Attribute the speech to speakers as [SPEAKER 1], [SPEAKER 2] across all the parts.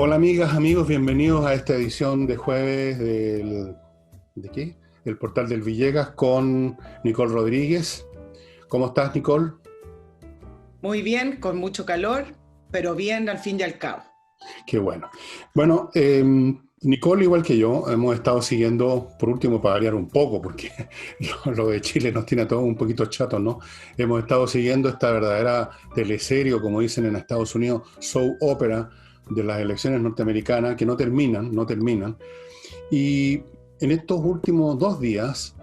[SPEAKER 1] Hola amigas, amigos, bienvenidos a esta edición de jueves ¿de qué? El portal del Villegas con Nicole Rodríguez. ¿Cómo estás, Nicole?
[SPEAKER 2] Muy bien, con mucho calor, pero bien al fin y al cabo.
[SPEAKER 1] Qué bueno. Bueno, Nicole, igual que yo, hemos estado siguiendo, por último, para variar un poco, porque lo de Chile nos tiene a todos un poquito chatos, ¿no? Hemos estado siguiendo esta verdadera teleserie, o como dicen en Estados Unidos, soap opera de las elecciones norteamericanas, que no terminan. Y en estos últimos 2 días,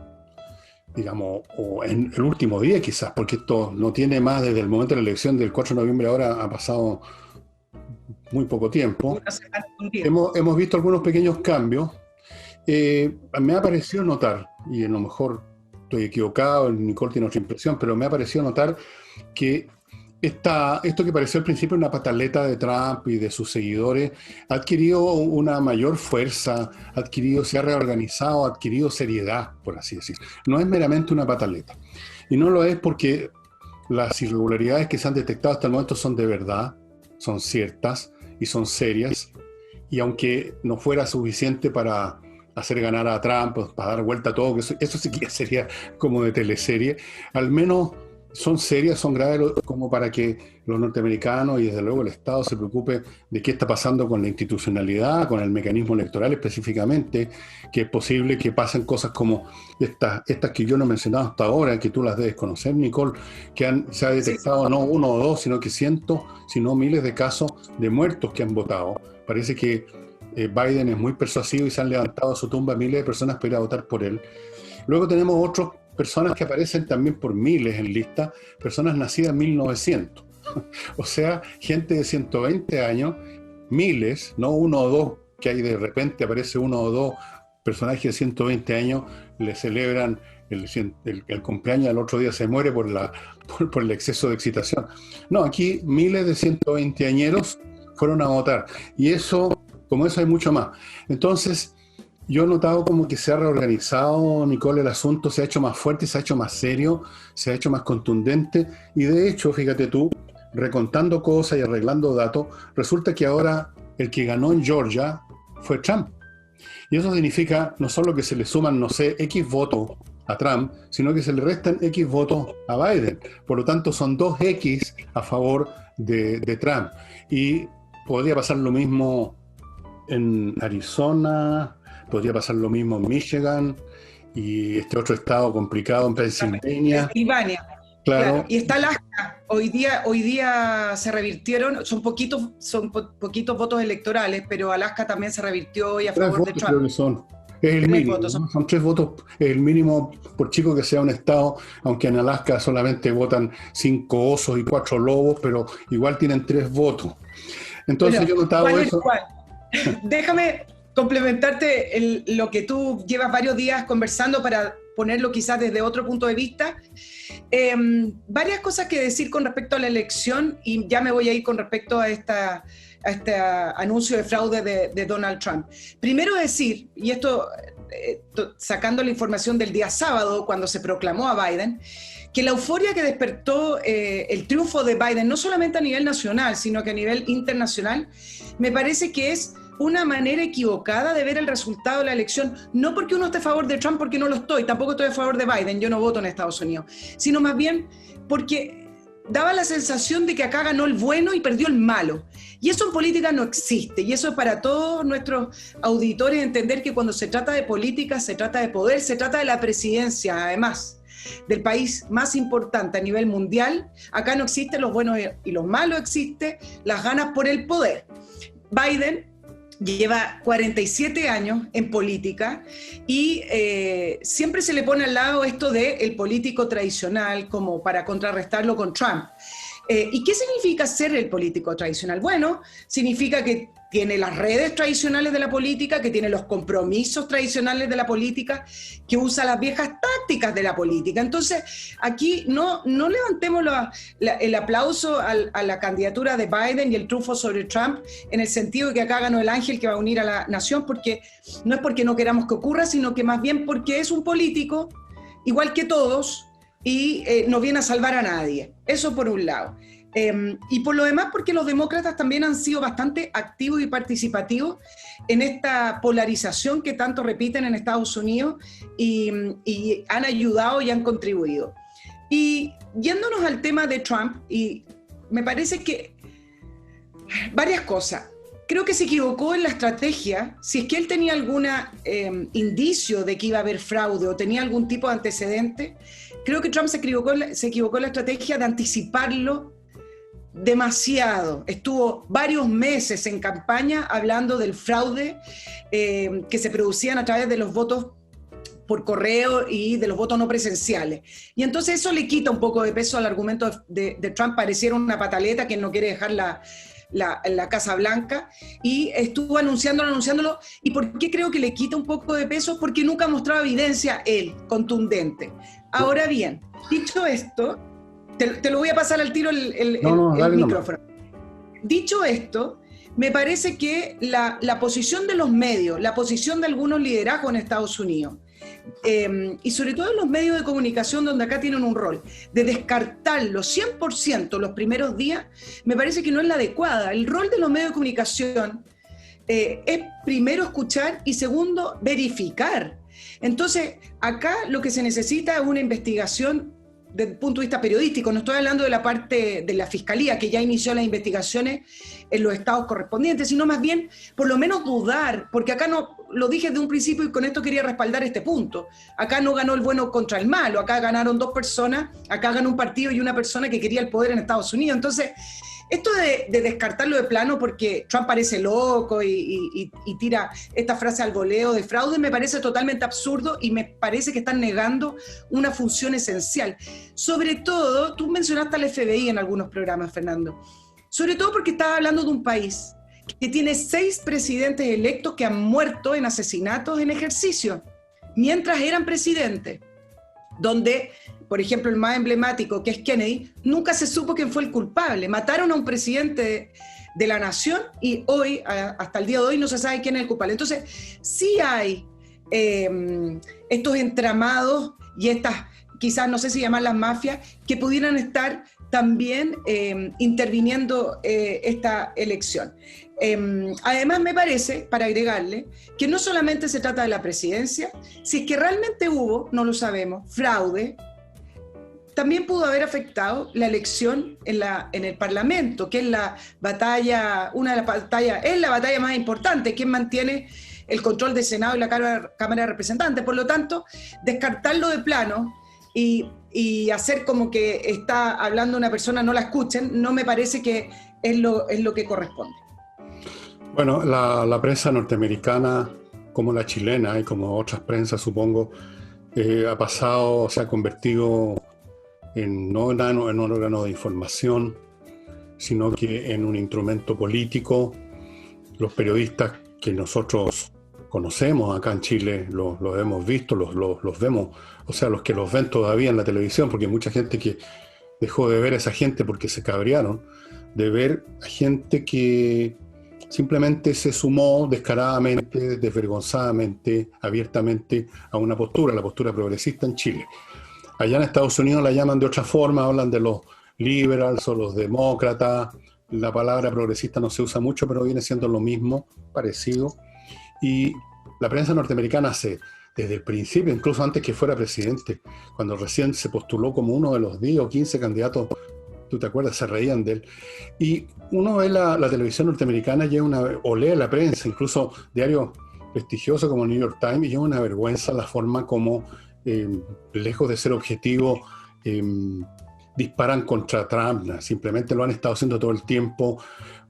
[SPEAKER 1] digamos, o en el último día quizás, porque esto no tiene más desde el momento de la elección del 4 de noviembre, ahora ha pasado muy poco tiempo.
[SPEAKER 2] Una semana, un día.
[SPEAKER 1] Hemos visto algunos pequeños cambios. Me ha parecido notar, y a lo mejor estoy equivocado, Nicole tiene otra impresión, pero me ha parecido notar que esto que pareció al principio una pataleta de Trump y de sus seguidores, ha adquirido una mayor fuerza, se ha reorganizado, ha adquirido seriedad, por así decirlo. No es meramente una pataleta. Y no lo es porque las irregularidades que se han detectado hasta el momento son de verdad, son ciertas y son serias. Y aunque no fuera suficiente para hacer ganar a Trump, para dar vuelta a todo, que eso sí que sería como de teleserie, al menos son serias, son graves como para que los norteamericanos y desde luego el Estado se preocupe de qué está pasando con la institucionalidad, con el mecanismo electoral específicamente, que es posible que pasen cosas como estas que yo no he mencionado hasta ahora, que tú las debes conocer, Nicole, se ha
[SPEAKER 2] Sí,
[SPEAKER 1] detectado no uno o dos, sino que cientos, sino miles de casos de muertos que han votado. Parece que Biden es muy persuasivo y se han levantado a su tumba miles de personas para ir a votar por él. Luego tenemos otras personas que aparecen también por miles en lista, personas nacidas en 1900. O sea, gente de 120 años, miles, no uno o dos, que hay de repente aparece uno o dos personajes de 120 años, le celebran el cumpleaños, al otro día se muere por el exceso de excitación. No, aquí miles de 120 añeros fueron a votar. Y eso, como eso hay mucho más. Entonces, yo he notado como que se ha reorganizado, Nicole, el asunto se ha hecho más fuerte, se ha hecho más serio, se ha hecho más contundente y de hecho, fíjate tú, recontando cosas y arreglando datos, resulta que ahora el que ganó en Georgia fue Trump. Y eso significa no solo que se le suman, no sé, X votos a Trump, sino que se le restan X votos a Biden. Por lo tanto, son 2X a favor de Trump. Y podría pasar lo mismo en Arizona, podría pasar lo mismo en Michigan y este otro estado complicado en Pennsylvania.
[SPEAKER 2] Pensilvania, claro.
[SPEAKER 1] Claro,
[SPEAKER 2] Y está Alaska. Hoy día se revirtieron, poquitos votos electorales, pero Alaska también se revirtió hoy a
[SPEAKER 1] tres
[SPEAKER 2] favor de
[SPEAKER 1] votos creo
[SPEAKER 2] Trump.
[SPEAKER 1] que son. Es el
[SPEAKER 2] Tres
[SPEAKER 1] mínimo,
[SPEAKER 2] votos.
[SPEAKER 1] ¿no? Son 3 votos, es el mínimo por chico que sea un estado, aunque en Alaska solamente votan 5 osos y 4 lobos, pero igual tienen 3 votos. Entonces
[SPEAKER 2] Bueno,
[SPEAKER 1] yo he notado
[SPEAKER 2] ¿cuál es
[SPEAKER 1] eso.
[SPEAKER 2] cuál? Déjame complementarte lo que tú llevas varios días conversando para ponerlo quizás desde otro punto de vista. Varias cosas que decir con respecto a la elección y ya me voy a ir con respecto a este anuncio de fraude de Donald Trump. Primero decir, y esto sacando la información del día sábado cuando se proclamó a Biden, que la euforia que despertó el triunfo de Biden, no solamente a nivel nacional, sino que a nivel internacional, me parece que es una manera equivocada de ver el resultado de la elección, no porque uno esté a favor de Trump, porque no lo estoy, tampoco estoy a favor de Biden, yo no voto en Estados Unidos, sino más bien porque daba la sensación de que acá ganó el bueno y perdió el malo. Y eso en política no existe, y eso es para todos nuestros auditores entender que cuando se trata de política, se trata de poder, se trata de la presidencia, además del país más importante a nivel mundial. Acá no existen los buenos y los malos, existe las ganas por el poder. Biden lleva 47 años en política y siempre se le pone al lado esto del político tradicional como para contrarrestarlo con Trump. ¿Y qué significa ser el político tradicional? Bueno, significa que tiene las redes tradicionales de la política, que tiene los compromisos tradicionales de la política, que usa las viejas tácticas de la política. Entonces, aquí no levantemos el aplauso a la candidatura de Biden y el triunfo sobre Trump en el sentido de que acá ganó el ángel que va a unir a la nación, porque no es porque no queramos que ocurra, sino que más bien porque es un político, igual que todos, y no viene a salvar a nadie. Eso por un lado. Y por lo demás, porque los demócratas también han sido bastante activos y participativos en esta polarización que tanto repiten en Estados Unidos y han ayudado y han contribuido. Y yéndonos al tema de Trump, y me parece que varias cosas. Creo que se equivocó en la estrategia. Si es que él tenía algún indicio de que iba a haber fraude o tenía algún tipo de antecedente, creo que Trump se equivocó en la estrategia de anticiparlo demasiado. Estuvo varios meses en campaña hablando del fraude que se producían a través de los votos por correo y de los votos no presenciales. Y entonces eso le quita un poco de peso al argumento de Trump. Pareciera una pataleta que no quiere dejar la Casa Blanca, y estuvo anunciándolo. ¿Y por qué creo que le quita un poco de peso? Porque nunca ha mostrado evidencia él, contundente. Ahora bien, dicho esto, te lo voy a pasar al tiro el micrófono. Dicho esto, me parece que la posición de los medios, la posición de algunos liderazgos en Estados Unidos, y sobre todo en los medios de comunicación, donde acá tienen un rol, de descartarlo 100% los primeros días, me parece que no es la adecuada. El rol de los medios de comunicación es primero escuchar y segundo verificar. Entonces, acá lo que se necesita es una investigación desde el punto de vista periodístico. No estoy hablando de la parte de la Fiscalía, que ya inició las investigaciones en los estados correspondientes, sino más bien, por lo menos dudar, porque acá no, lo dije desde un principio y con esto quería respaldar este punto. Acá no ganó el bueno contra el malo, acá ganaron dos personas, acá ganó un partido y una persona que quería el poder en Estados Unidos. Entonces, esto de descartarlo de plano porque Trump parece loco y tira esta frase al voleo de fraude, me parece totalmente absurdo y me parece que están negando una función esencial. Sobre todo, tú mencionaste al FBI en algunos programas, Fernando, sobre todo porque estás hablando de un país que tiene 6 presidentes electos que han muerto en asesinatos en ejercicio, mientras eran presidentes, donde, por ejemplo, el más emblemático, que es Kennedy, nunca se supo quién fue el culpable. Mataron a un presidente de la nación y hoy, hasta el día de hoy, no se sabe quién es el culpable. Entonces, sí hay estos entramados y estas, quizás no sé si llamarlas mafias, que pudieran estar también interviniendo esta elección. Además, me parece, para agregarle, que no solamente se trata de la presidencia, si es que realmente hubo, no lo sabemos, fraude, también pudo haber afectado la elección en el Parlamento, que es la batalla, una de las batallas, es la batalla más importante, quien mantiene el control del Senado y la Cámara de Representantes. Por lo tanto, descartarlo de plano y hacer como que está hablando una persona, no la escuchen, no me parece que es lo que corresponde.
[SPEAKER 1] Bueno, la prensa norteamericana, como la chilena y como otras prensas, supongo, se ha convertido no en un órgano de información, sino que en un instrumento político. Los periodistas que nosotros conocemos acá en Chile, los hemos visto, los vemos, o sea, los que los ven todavía en la televisión, porque hay mucha gente que dejó de ver a esa gente porque se cabrearon, de ver a gente que simplemente se sumó descaradamente, desvergonzadamente, abiertamente a una postura, la postura progresista en Chile. Allá en Estados Unidos la llaman de otra forma, hablan de los liberals o los demócratas. La palabra progresista no se usa mucho, pero viene siendo lo mismo, parecido. Y la prensa norteamericana desde el principio, incluso antes que fuera presidente, cuando recién se postuló como uno de los 10 o 15 candidatos, tú te acuerdas, se reían de él. Y uno ve la televisión norteamericana o lee la prensa, incluso diarios prestigiosos como el New York Times, y es una vergüenza la forma como, lejos de ser objetivo, disparan contra Trump. Simplemente lo han estado haciendo todo el tiempo.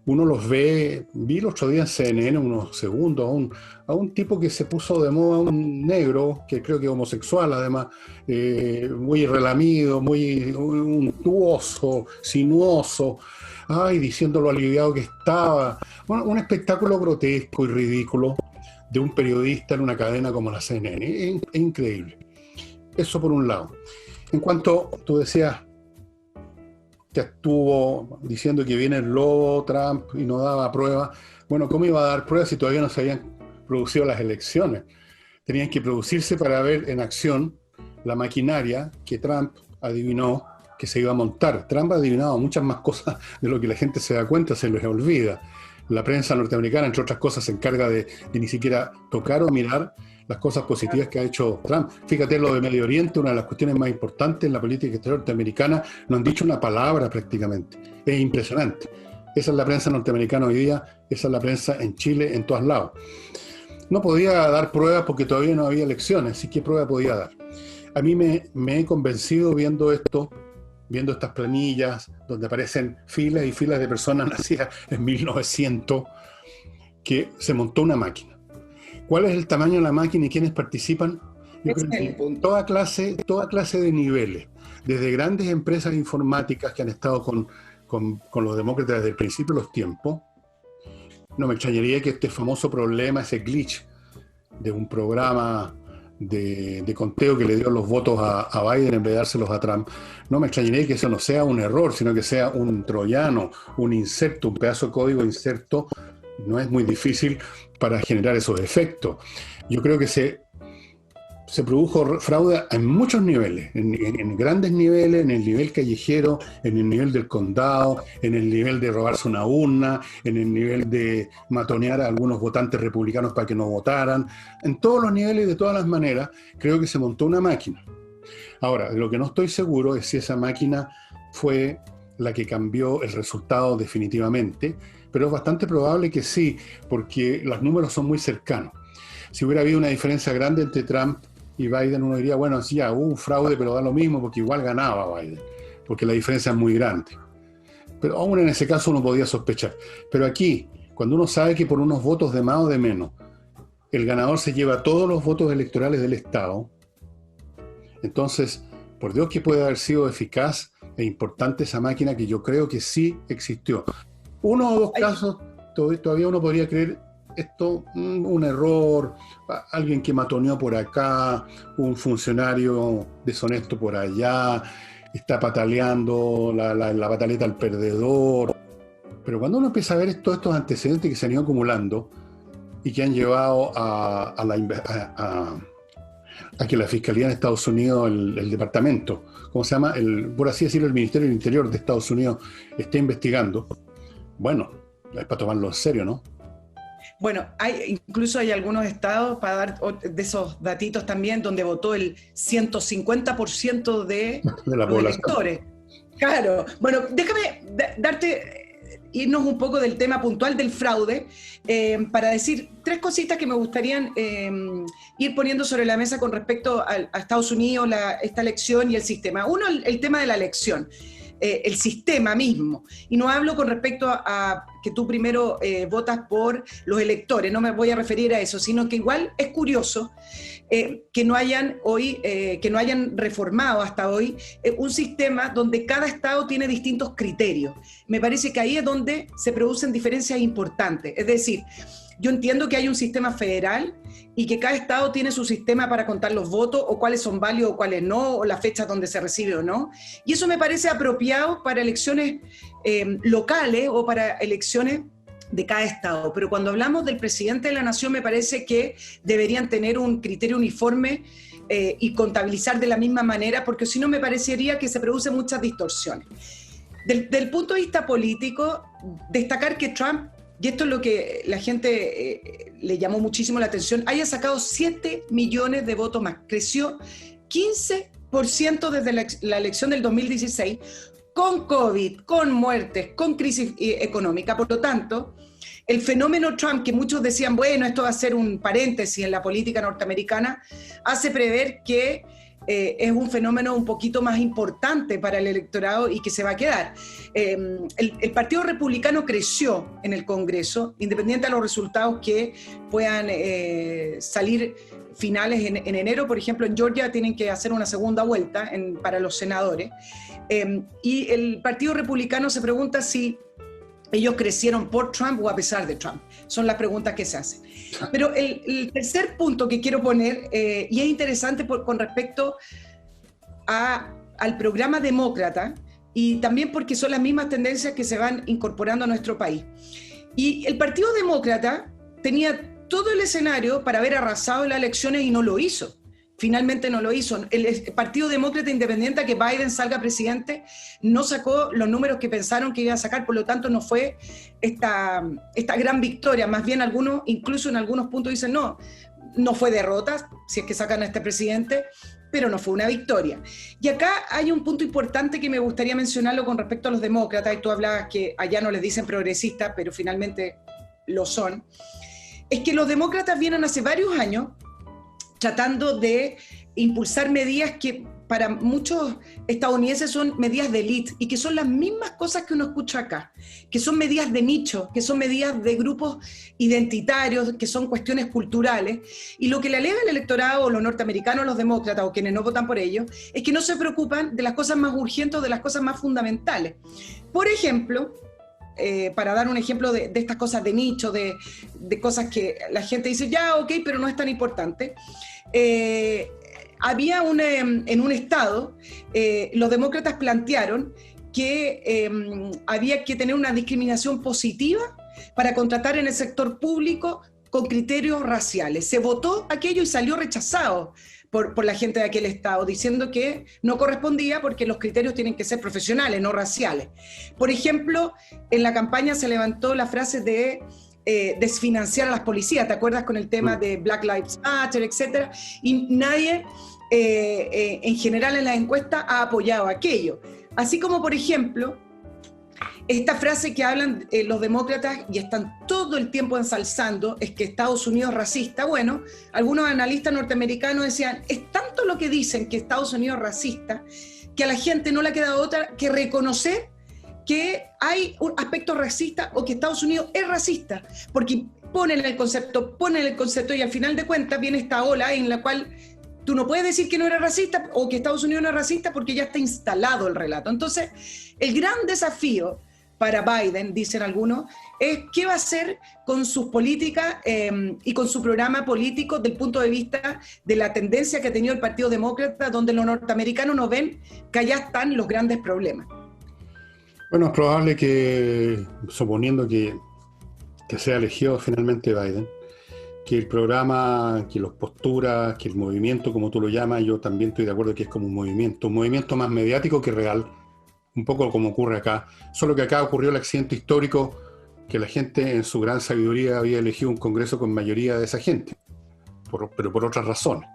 [SPEAKER 1] Uno los vi el otro día en CNN unos segundos a un tipo que se puso de moda, un negro, que creo que es homosexual además, muy relamido, muy untuoso, sinuoso, diciendo lo aliviado que estaba. Bueno, un espectáculo grotesco y ridículo de un periodista en una cadena como la CNN. Es increíble. Eso por un lado. En cuanto tú decías que estuvo diciendo que viene el lobo Trump y no daba pruebas. Bueno, ¿cómo iba a dar pruebas si todavía no se habían producido las elecciones? Tenían que producirse para ver en acción la maquinaria que Trump adivinó que se iba a montar. Trump ha adivinado muchas más cosas de lo que la gente se da cuenta, se les olvida. La prensa norteamericana, entre otras cosas, se encarga de ni siquiera tocar o mirar las cosas positivas que ha hecho Trump. Fíjate lo de Medio Oriente, una de las cuestiones más importantes en la política exterior norteamericana, no han dicho una palabra prácticamente. Es impresionante. Esa es la prensa norteamericana hoy día, esa es la prensa en Chile, en todos lados. No podía dar pruebas porque todavía no había elecciones, así que prueba podía dar. A mí me he convencido viendo esto, viendo estas planillas donde aparecen filas y filas de personas nacidas en 1900, que se montó una máquina. ¿Cuál es el tamaño de la máquina y quiénes participan? Yo creo que toda clase de niveles, desde grandes empresas informáticas que han estado con los demócratas desde el principio de los tiempos. No me extrañaría que este famoso problema, ese glitch de un programa de conteo que le dio los votos a Biden en vez de dárselos a Trump, no me extrañaría que eso no sea un error, sino que sea un troyano, un inserto, un pedazo de código inserto. No es muy difícil para generar esos efectos. Yo creo que se produjo fraude en muchos niveles, en grandes niveles, en el nivel callejero, en el nivel del condado, en el nivel de robarse una urna, en el nivel de matonear a algunos votantes republicanos para que no votaran. En todos los niveles y de todas las maneras, creo que se montó una máquina. Ahora, lo que no estoy seguro es si esa máquina fue la que cambió el resultado definitivamente, pero es bastante probable que sí, porque los números son muy cercanos. Si hubiera habido una diferencia grande entre Trump y Biden, uno diría, bueno, sí, ya hubo un fraude, pero da lo mismo, porque igual ganaba Biden, porque la diferencia es muy grande. Pero aún en ese caso uno podía sospechar. Pero aquí, cuando uno sabe que por unos votos de más o de menos, el ganador se lleva todos los votos electorales del Estado, entonces, por Dios que puede haber sido eficaz e importante esa máquina, que yo creo que sí existió. Uno o dos casos, todavía uno podría creer esto, un error, alguien que matoneó por acá, un funcionario deshonesto por allá, está pataleando la pataleta al perdedor. Pero cuando uno empieza a ver todos estos antecedentes que se han ido acumulando y que han llevado a que la Fiscalía en Estados Unidos, el departamento, ¿cómo se llama? Por así decirlo, el Ministerio del Interior de Estados Unidos esté investigando, bueno, es para tomarlo en serio, ¿no?
[SPEAKER 2] Bueno, incluso hay algunos estados, para dar de esos datitos también, donde votó el 150% de los electores. Claro. Bueno, déjame irnos un poco del tema puntual del fraude, para decir tres cositas que me gustaría ir poniendo sobre la mesa con respecto a Estados Unidos, esta elección y el sistema. Uno, el tema de la elección. El sistema mismo. Y no hablo con respecto a que tú primero votas por los electores, no me voy a referir a eso, sino que igual es curioso que no hayan reformado hasta hoy un sistema donde cada estado tiene distintos criterios. Me parece que ahí es donde se producen diferencias importantes. Es decir, yo entiendo que hay un sistema federal y que cada estado tiene su sistema para contar los votos, o cuáles son válidos o cuáles no, o las fechas donde se recibe o no. Y eso me parece apropiado para elecciones locales o para elecciones de cada estado. Pero cuando hablamos del presidente de la nación, me parece que deberían tener un criterio uniforme y contabilizar de la misma manera, porque si no me parecería que se producen muchas distorsiones. Del punto de vista político, destacar que Trump, y esto es lo que la gente le llamó muchísimo la atención, haya sacado 7 millones de votos más. Creció 15% desde la elección del 2016, con COVID, con muertes, con crisis económica. Por lo tanto, el fenómeno Trump, que muchos decían, bueno, esto va a ser un paréntesis en la política norteamericana, hace prever que es un fenómeno un poquito más importante para el electorado y que se va a quedar. El Partido Republicano creció en el Congreso, independiente de los resultados que puedan salir finales en enero. Por ejemplo, en Georgia tienen que hacer una segunda vuelta para los senadores. Y el Partido Republicano se pregunta si ellos crecieron por Trump o a pesar de Trump. Son las preguntas que se hacen. Pero el tercer punto que quiero poner, y es interesante con respecto al programa demócrata, y también porque son las mismas tendencias que se van incorporando a nuestro país. Y el Partido Demócrata tenía todo el escenario para haber arrasado en las elecciones y no lo hizo. finalmente no lo hizo. El Partido Demócrata Independiente, que Biden salga presidente, no sacó los números que pensaron que iba a sacar, por lo tanto no fue esta gran victoria. Más bien algunos, incluso en algunos puntos dicen no fue derrota, si es que sacan a este presidente, pero no fue una victoria. Y acá hay un punto importante que me gustaría mencionarlo con respecto a los demócratas, y tú hablabas que allá no les dicen progresistas, pero finalmente lo son. Es que los demócratas vienen hace varios años tratando de impulsar medidas que para muchos estadounidenses son medidas de élite y que son las mismas cosas que uno escucha acá, que son medidas de nicho, que son medidas de grupos identitarios, que son cuestiones culturales. Y lo que le alega el electorado o los norteamericanos, los demócratas o quienes no votan por ellos, es que no se preocupan de las cosas más urgentes o de las cosas más fundamentales. Por ejemplo, para dar un ejemplo de estas cosas de nicho, de cosas que la gente dice, ya, ok, pero no es tan importante. Había en un estado, los demócratas plantearon que había que tener una discriminación positiva para contratar en el sector público con criterios raciales. Se votó aquello y salió rechazado por la gente de aquel estado, diciendo que no correspondía porque los criterios tienen que ser profesionales, no raciales. Por ejemplo, en la campaña se levantó la frase de desfinanciar a las policías, ¿te acuerdas con el tema de Black Lives Matter, etcétera? Y nadie, en general en las encuestas, ha apoyado aquello. Así como, por ejemplo, esta frase que hablan los demócratas y están todo el tiempo ensalzando es que Estados Unidos es racista. Bueno, algunos analistas norteamericanos decían, es tanto lo que dicen que Estados Unidos es racista que a la gente no le queda otra que reconocer que hay un aspecto racista o que Estados Unidos es racista, porque ponen el concepto y al final de cuentas viene esta ola en la cual tú no puedes decir que no eres racista o que Estados Unidos no es racista porque ya está instalado el relato. Entonces, el gran desafío para Biden, dicen algunos, es qué va a hacer con sus políticas y con su programa político desde el punto de vista de la tendencia que ha tenido el Partido Demócrata, donde los norteamericanos no ven que allá están los grandes problemas.
[SPEAKER 1] Bueno, es probable que, suponiendo que sea elegido finalmente Biden, que el programa, que las posturas, que el movimiento, como tú lo llamas, yo también estoy de acuerdo que es como un movimiento más mediático que real, un poco como ocurre acá, solo que acá ocurrió el accidente histórico que la gente en su gran sabiduría había elegido un Congreso con mayoría de esa gente, pero por otras razones.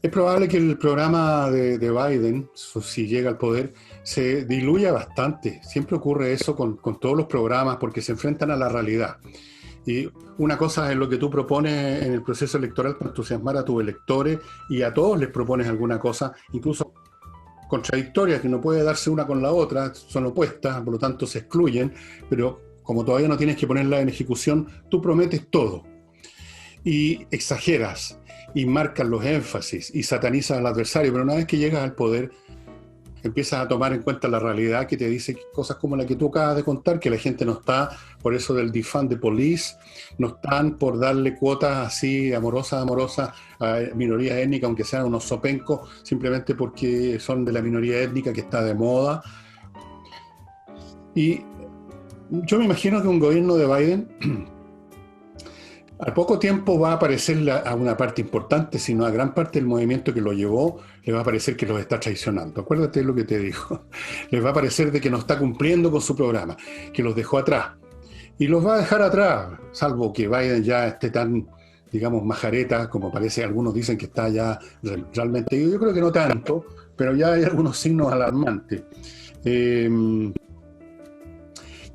[SPEAKER 1] Es probable que el programa de Biden, si llega al poder, se diluya bastante. Siempre ocurre eso con todos los programas porque se enfrentan a la realidad. Y una cosa es lo que tú propones en el proceso electoral para entusiasmar a tus electores y a todos les propones alguna cosa, incluso contradictorias, que no puede darse una con la otra, son opuestas, por lo tanto se excluyen, pero como todavía no tienes que ponerla en ejecución, tú prometes todo. Y exageras, y marcas los énfasis, y satanizas al adversario, pero una vez que llegas al poder, empiezas a tomar en cuenta la realidad que te dice cosas como la que tú acabas de contar, que la gente no está, por eso del defund the police, no están por darle cuotas así amorosas a minorías étnicas, aunque sean unos zopencos, simplemente porque son de la minoría étnica que está de moda. Y yo me imagino que un gobierno de Biden al poco tiempo va a aparecer a una parte importante, sino a gran parte del movimiento que lo llevó, le va a parecer que los está traicionando. Acuérdate de lo que te dijo. Les va a parecer de que no está cumpliendo con su programa, que los dejó atrás. Y los va a dejar atrás, salvo que Biden ya esté tan, digamos, majareta, como parece, algunos dicen que está ya realmente. Yo creo que no tanto, pero ya hay algunos signos alarmantes.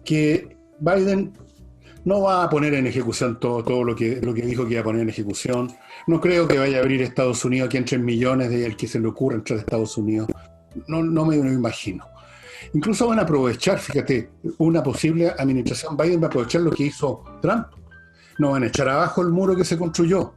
[SPEAKER 1] Que Biden no va a poner en ejecución todo lo que dijo que iba a poner en ejecución. No creo que vaya a abrir Estados Unidos, que entren millones de el que se le ocurra entrar a Estados Unidos. No me lo imagino. Incluso van a aprovechar, fíjate, una posible administración Biden va a aprovechar lo que hizo Trump. No van a echar abajo el muro que se construyó.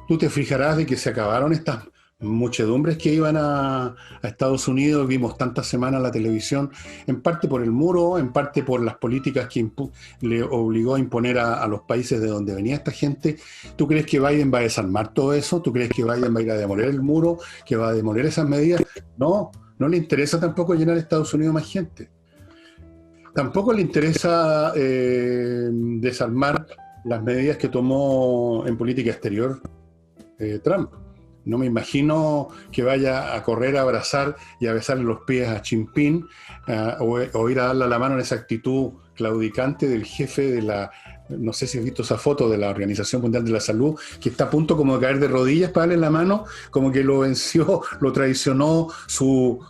[SPEAKER 1] Tú te fijarás de que se acabaron estas muchedumbres que iban a Estados Unidos, vimos tantas semanas la televisión, en parte por el muro, en parte por las políticas que le obligó a imponer a los países de donde venía esta gente. ¿Tú crees que Biden va a desarmar todo eso? ¿Tú crees que Biden va a ir a demoler el muro, que va a demoler esas medidas? No le interesa tampoco llenar Estados Unidos más gente. Tampoco le interesa desarmar las medidas que tomó en política exterior Trump. No me imagino que vaya a correr a abrazar y a besarle los pies a Xi Jinping, o ir a darle la mano en esa actitud claudicante del jefe de la, no sé si has visto esa foto de la Organización Mundial de la Salud, que está a punto como de caer de rodillas para darle la mano, como que lo venció, lo traicionó su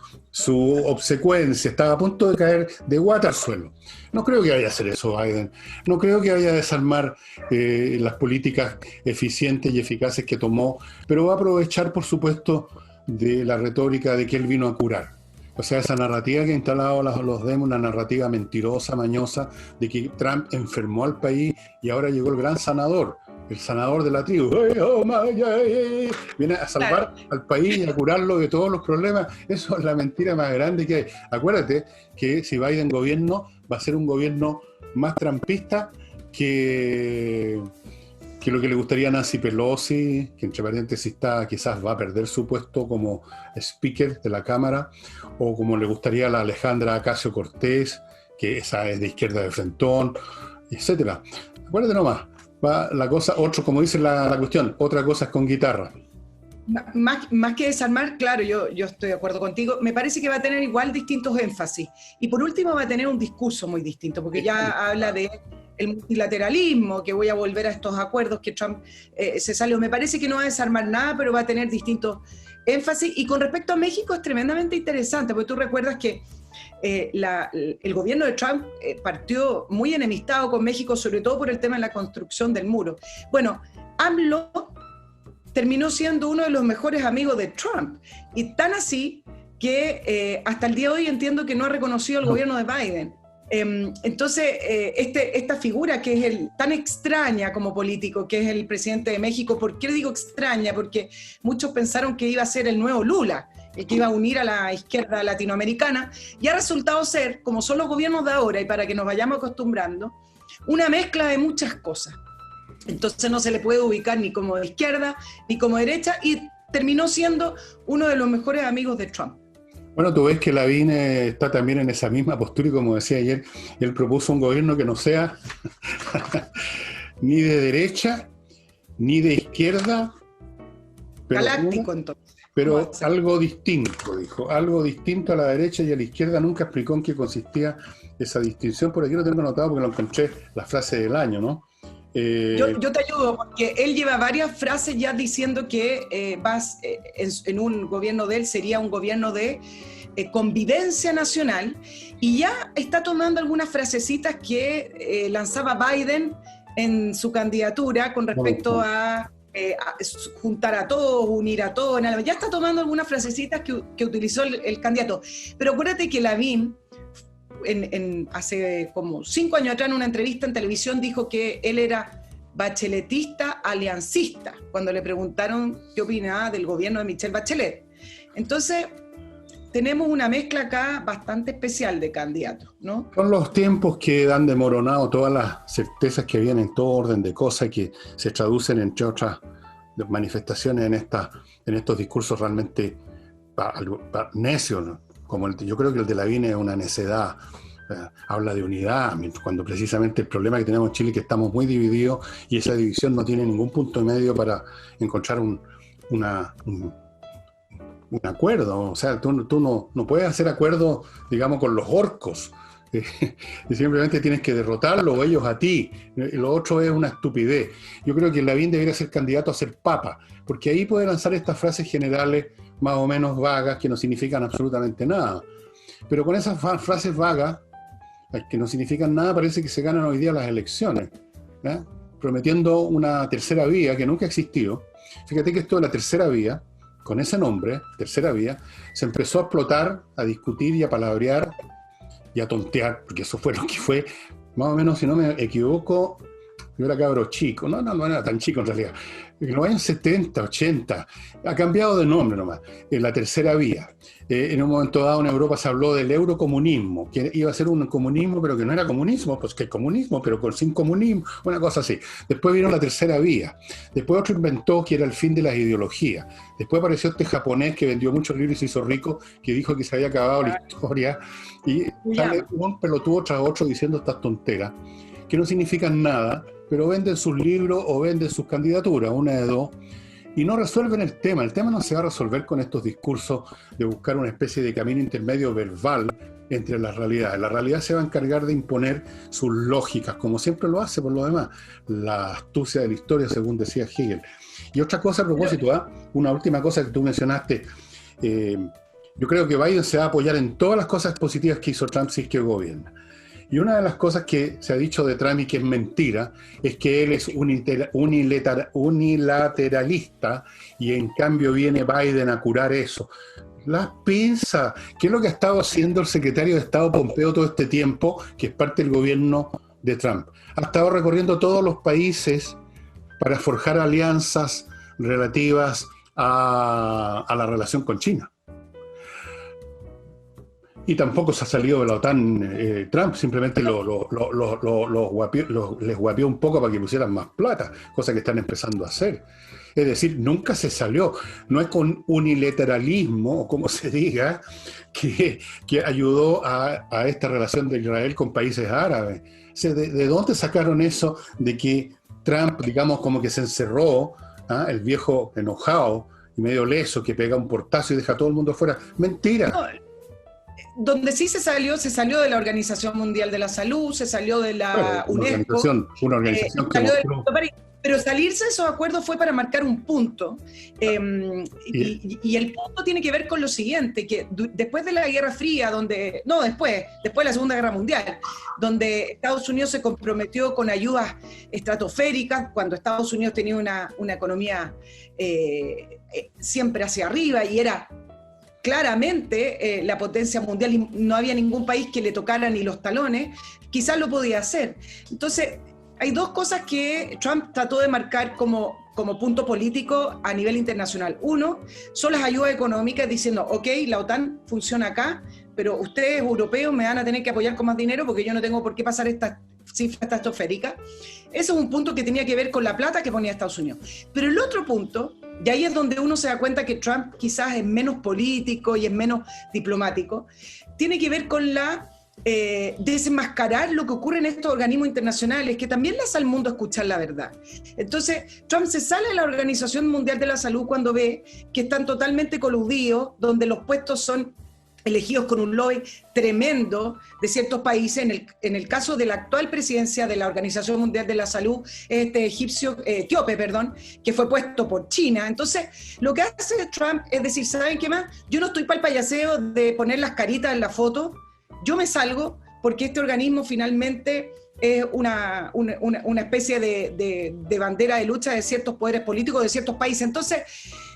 [SPEAKER 1] obsecuencia, estaba a punto de caer de guata al suelo. No creo que vaya a hacer eso Biden, no creo que vaya a desarmar las políticas eficientes y eficaces que tomó, pero va a aprovechar, por supuesto, de la retórica de que él vino a curar. O sea, esa narrativa que ha instalado los demos, una narrativa mentirosa, mañosa, de que Trump enfermó al país y ahora llegó el gran sanador, el sanador de la tribu. Viene a salvar al país y a curarlo de todos los problemas. Eso es la mentira más grande que hay. Acuérdate que si Biden gobierno, va a ser un gobierno más trumpista que lo que le gustaría a Nancy Pelosi, que entre paréntesis quizás va a perder su puesto como speaker de la Cámara, o como le gustaría a la Alejandra Ocasio-Cortez, que esa es de izquierda de frentón, etcétera. Acuérdate nomás, va la cosa, como dice la cuestión, otra cosa es con guitarra.
[SPEAKER 2] Más que desarmar, claro, yo estoy de acuerdo contigo, me parece que va a tener igual distintos énfasis. Y por último va a tener un discurso muy distinto, porque ya habla de el multilateralismo, que voy a volver a estos acuerdos que Trump se salió. Me parece que no va a desarmar nada, pero va a tener distintos énfasis. Y con respecto a México es tremendamente interesante, porque tú recuerdas que el gobierno de Trump partió muy enemistado con México, sobre todo por el tema de la construcción del muro. Bueno, AMLO terminó siendo uno de los mejores amigos de Trump, y tan así que hasta el día de hoy entiendo que no ha reconocido el gobierno de Biden. Entonces, esta figura que es tan extraña como político, que es el presidente de México, ¿por qué digo extraña? Porque muchos pensaron que iba a ser el nuevo Lula, el que iba a unir a la izquierda latinoamericana, y ha resultado ser, como son los gobiernos de ahora, y para que nos vayamos acostumbrando, una mezcla de muchas cosas. Entonces no se le puede ubicar ni como de izquierda ni como derecha, y terminó siendo uno de los mejores amigos de Trump.
[SPEAKER 1] Bueno, tú ves que Lavín está también en esa misma postura, y como decía ayer, él propuso un gobierno que no sea ni de derecha, ni de izquierda,
[SPEAKER 2] galáctico entonces.
[SPEAKER 1] Pero algo distinto, dijo, algo distinto a la derecha y a la izquierda. Nunca explicó en qué consistía esa distinción. Por aquí lo tengo anotado porque lo encontré, la frase del año, ¿no?
[SPEAKER 2] Yo te ayudo, porque él lleva varias frases ya diciendo que en un gobierno de él sería un gobierno de convivencia nacional, y ya está tomando algunas frasecitas que lanzaba Biden en su candidatura con respecto a juntar a todos, unir a todos. Ya está tomando algunas frasecitas que utilizó el candidato. Pero acuérdate que Lavín, hace como 5 años atrás, en una entrevista en televisión, dijo que él era bacheletista aliancista, cuando le preguntaron qué opinaba del gobierno de Michelle Bachelet. Entonces, tenemos una mezcla acá bastante especial de candidatos, ¿no?
[SPEAKER 1] Son los tiempos que han demoronado todas las certezas que vienen, todo orden de cosas que se traducen, entre otras manifestaciones, en estos discursos realmente necios, ¿no? Como yo creo que el de Lavín es una necedad. Habla de unidad, cuando precisamente el problema que tenemos en Chile es que estamos muy divididos, y esa división no tiene ningún punto medio para encontrar un acuerdo. O sea, tú no puedes hacer acuerdo, digamos, con los orcos. Simplemente tienes que derrotarlo, o ellos a ti. Lo otro es una estupidez. Yo creo que Lavín debería ser candidato a ser papa, porque ahí puede lanzar estas frases generales más o menos vagas que no significan absolutamente nada. Pero con esas frases vagas, que no significan nada, parece que se ganan hoy día las elecciones, ¿eh? Prometiendo una tercera vía que nunca existió. Fíjate que esto de la tercera vía, con ese nombre, tercera vía, se empezó a explotar, a discutir y a palabrear y a tontear, porque eso fue lo que fue, más o menos, si no me equivoco, yo era cabro chico, no era tan chico en realidad, en los años 70, 80, ha cambiado de nombre nomás, la tercera vía. En un momento dado en Europa se habló del eurocomunismo, que iba a ser un comunismo, pero que no era comunismo, pues que es comunismo, pero sin comunismo, una cosa así. Después vino la tercera vía, después otro inventó que era el fin de las ideologías, después apareció este japonés que vendió muchos libros y se hizo rico, que dijo que se había acabado la historia, y sale un pelotudo tras otro diciendo estas tonteras, que no significan nada, pero venden sus libros o venden sus candidaturas, una de dos, y no resuelven el tema. El tema no se va a resolver con estos discursos de buscar una especie de camino intermedio verbal entre las realidades. La realidad se va a encargar de imponer sus lógicas, como siempre lo hace por lo demás. La astucia de la historia, según decía Hegel. Y otra cosa a propósito, una última cosa que tú mencionaste. Yo creo que Biden se va a apoyar en todas las cosas positivas que hizo Trump si es que gobierna. Y una de las cosas que se ha dicho de Trump y que es mentira es que él es unilateralista y en cambio viene Biden a curar eso. Las pinzas. ¿Qué es lo que ha estado haciendo el secretario de Estado Pompeo todo este tiempo, que es parte del gobierno de Trump? Ha estado recorriendo todos los países para forjar alianzas relativas a la relación con China. Y tampoco se ha salido de la OTAN Trump, simplemente les guapió un poco para que pusieran más plata, cosa que están empezando a hacer. Es decir, nunca se salió. No es con unilateralismo, o como se diga, que ayudó a esta relación de Israel con países árabes. O sea, ¿de dónde sacaron eso de que Trump, digamos, como que se encerró, el viejo enojado y medio leso que pega un portazo y deja a todo el mundo fuera? Mentira.
[SPEAKER 2] No, donde sí se salió de la Organización Mundial de la Salud, se salió de la UNESCO.
[SPEAKER 1] Una organización que mostró...
[SPEAKER 2] Pero salirse de esos acuerdos fue para marcar un punto. Y el punto tiene que ver con lo siguiente, que después de la Guerra Fría, después de la Segunda Guerra Mundial, donde Estados Unidos se comprometió con ayudas estratosféricas, cuando Estados Unidos tenía una economía siempre hacia arriba y era claramente la potencia mundial y no había ningún país que le tocara ni los talones, quizás lo podía hacer. Entonces, hay dos cosas que Trump trató de marcar como punto político a nivel internacional. Uno, son las ayudas económicas diciendo, ok, la OTAN funciona acá, pero ustedes europeos me van a tener que apoyar con más dinero porque yo no tengo por qué pasar estas cifras estratosféricas. Ese es un punto que tenía que ver con la plata que ponía Estados Unidos. Pero el otro punto, y ahí es donde uno se da cuenta que Trump quizás es menos político y es menos diplomático, tiene que ver con la desenmascarar lo que ocurre en estos organismos internacionales, que también le hace al mundo escuchar la verdad. Entonces, Trump se sale de la Organización Mundial de la Salud cuando ve que están totalmente coludidos, donde los puestos son elegidos con un lobby tremendo de ciertos países. En el caso de la actual presidencia de la Organización Mundial de la Salud, etíope, que fue puesto por China. Entonces, lo que hace Trump es decir, ¿saben qué más? Yo no estoy para el payaseo de poner las caritas en la foto, yo me salgo porque este organismo finalmente es una especie de bandera de lucha de ciertos poderes políticos de ciertos países. Entonces,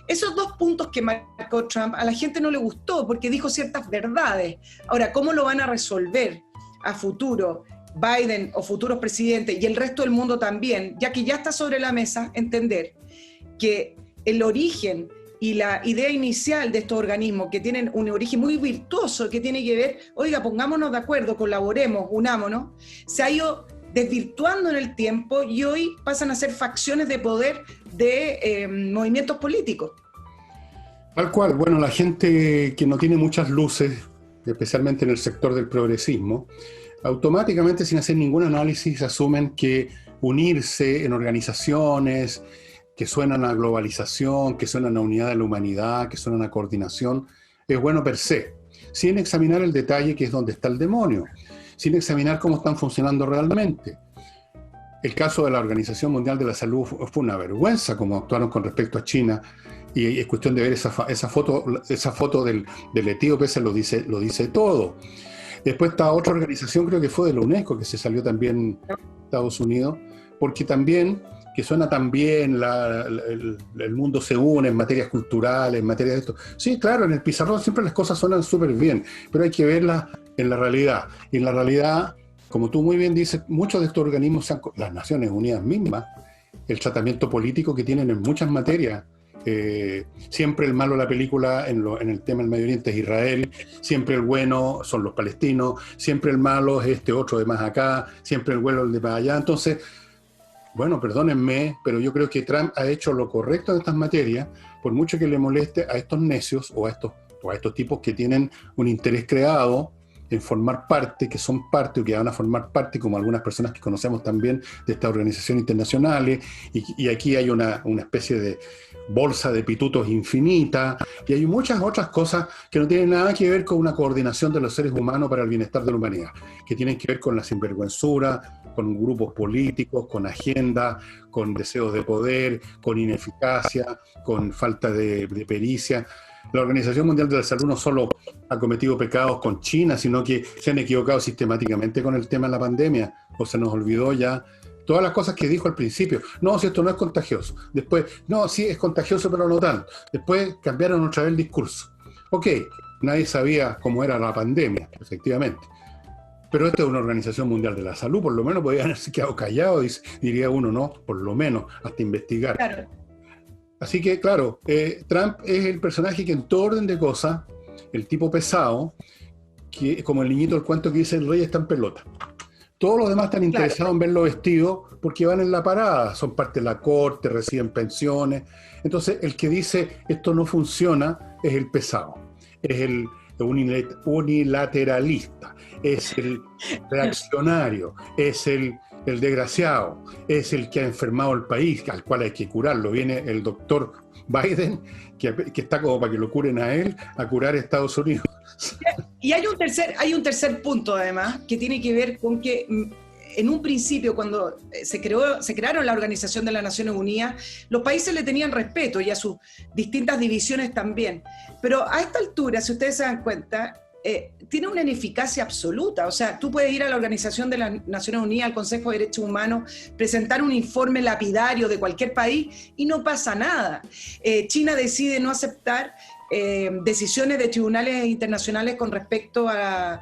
[SPEAKER 2] esos dos puntos que marcó Trump a la gente no le gustó porque dijo ciertas verdades. Ahora, ¿cómo lo van a resolver a futuro Biden o futuros presidentes y el resto del mundo también? Ya que ya está sobre la mesa entender que el origen y la idea inicial de estos organismos, que tienen un origen muy virtuoso, que tiene que ver, oiga, pongámonos de acuerdo, colaboremos, unámonos, se ha ido desvirtuando en el tiempo y hoy pasan a ser facciones de poder de movimientos políticos.
[SPEAKER 1] Tal cual. Bueno, la gente que no tiene muchas luces, especialmente en el sector del progresismo, automáticamente, sin hacer ningún análisis, asumen que unirse en organizaciones que suenan a globalización, que suenan a unidad de la humanidad, que suenan a coordinación, es bueno per se, sin examinar el detalle que es donde está el demonio, sin examinar cómo están funcionando realmente. El caso de la Organización Mundial de la Salud fue una vergüenza como actuaron con respecto a China, y es cuestión de ver esa foto del etíope, se lo dice todo. Después está otra organización, creo que fue de la UNESCO, que se salió también de Estados Unidos, porque también, que suena tan bien, el mundo se une en materias culturales, en materia de esto. Sí, claro, en el pizarrón siempre las cosas suenan súper bien, pero hay que verlas en la realidad. Y en la realidad, como tú muy bien dices, muchos de estos organismos, las Naciones Unidas mismas, el tratamiento político que tienen en muchas materias. Siempre el malo de la película en el tema del Medio Oriente es Israel, siempre el bueno son los palestinos, siempre el malo es este otro de más acá, siempre el bueno el de más allá. Entonces, bueno, perdónenme, pero yo creo que Trump ha hecho lo correcto en estas materias, por mucho que le moleste a estos necios o a estos tipos que tienen un interés creado en formar parte, que son parte o que van a formar parte, como algunas personas que conocemos también de estas organizaciones internacionales, y aquí hay una especie de bolsa de pitutos infinita, y hay muchas otras cosas que no tienen nada que ver con una coordinación de los seres humanos para el bienestar de la humanidad, que tienen que ver con la sinvergüenzura, con grupos políticos, con agendas, con deseos de poder, con ineficacia, con falta de pericia. La Organización Mundial de la Salud no solo ha cometido pecados con China, sino que se han equivocado sistemáticamente con el tema de la pandemia, o se nos olvidó ya todas las cosas que dijo al principio. No, si esto no es contagioso. Después, no, sí es contagioso, pero no tanto. Después cambiaron otra vez el discurso. Ok, nadie sabía cómo era la pandemia, efectivamente. Pero esta es una Organización Mundial de la Salud, por lo menos podían haberse quedado callados, diría uno, no, por lo menos, hasta investigar.
[SPEAKER 2] Claro.
[SPEAKER 1] Así que, claro, Trump es el personaje que en todo orden de cosas, el tipo pesado, que como el niñito del cuento que dice el rey está en pelota. Todos los demás están interesados en verlo vestido porque van en la parada, son parte de la corte, reciben pensiones. Entonces, el que dice esto no funciona es el pesado, es el unilateralista, es el reaccionario, es el desgraciado, es el que ha enfermado el país, al cual hay que curarlo. Viene el doctor Biden, que está como para que lo curen a él, a curar a Estados Unidos.
[SPEAKER 2] Y hay un tercer punto, además, que tiene que ver con que en un principio, cuando se crearon la Organización de las Naciones Unidas, los países le tenían respeto y a sus distintas divisiones también. Pero a esta altura, si ustedes se dan cuenta, tiene una ineficacia absoluta. O sea, tú puedes ir a la Organización de las Naciones Unidas, al Consejo de Derechos Humanos, presentar un informe lapidario de cualquier país y no pasa nada. China decide no aceptar decisiones de tribunales internacionales con respecto a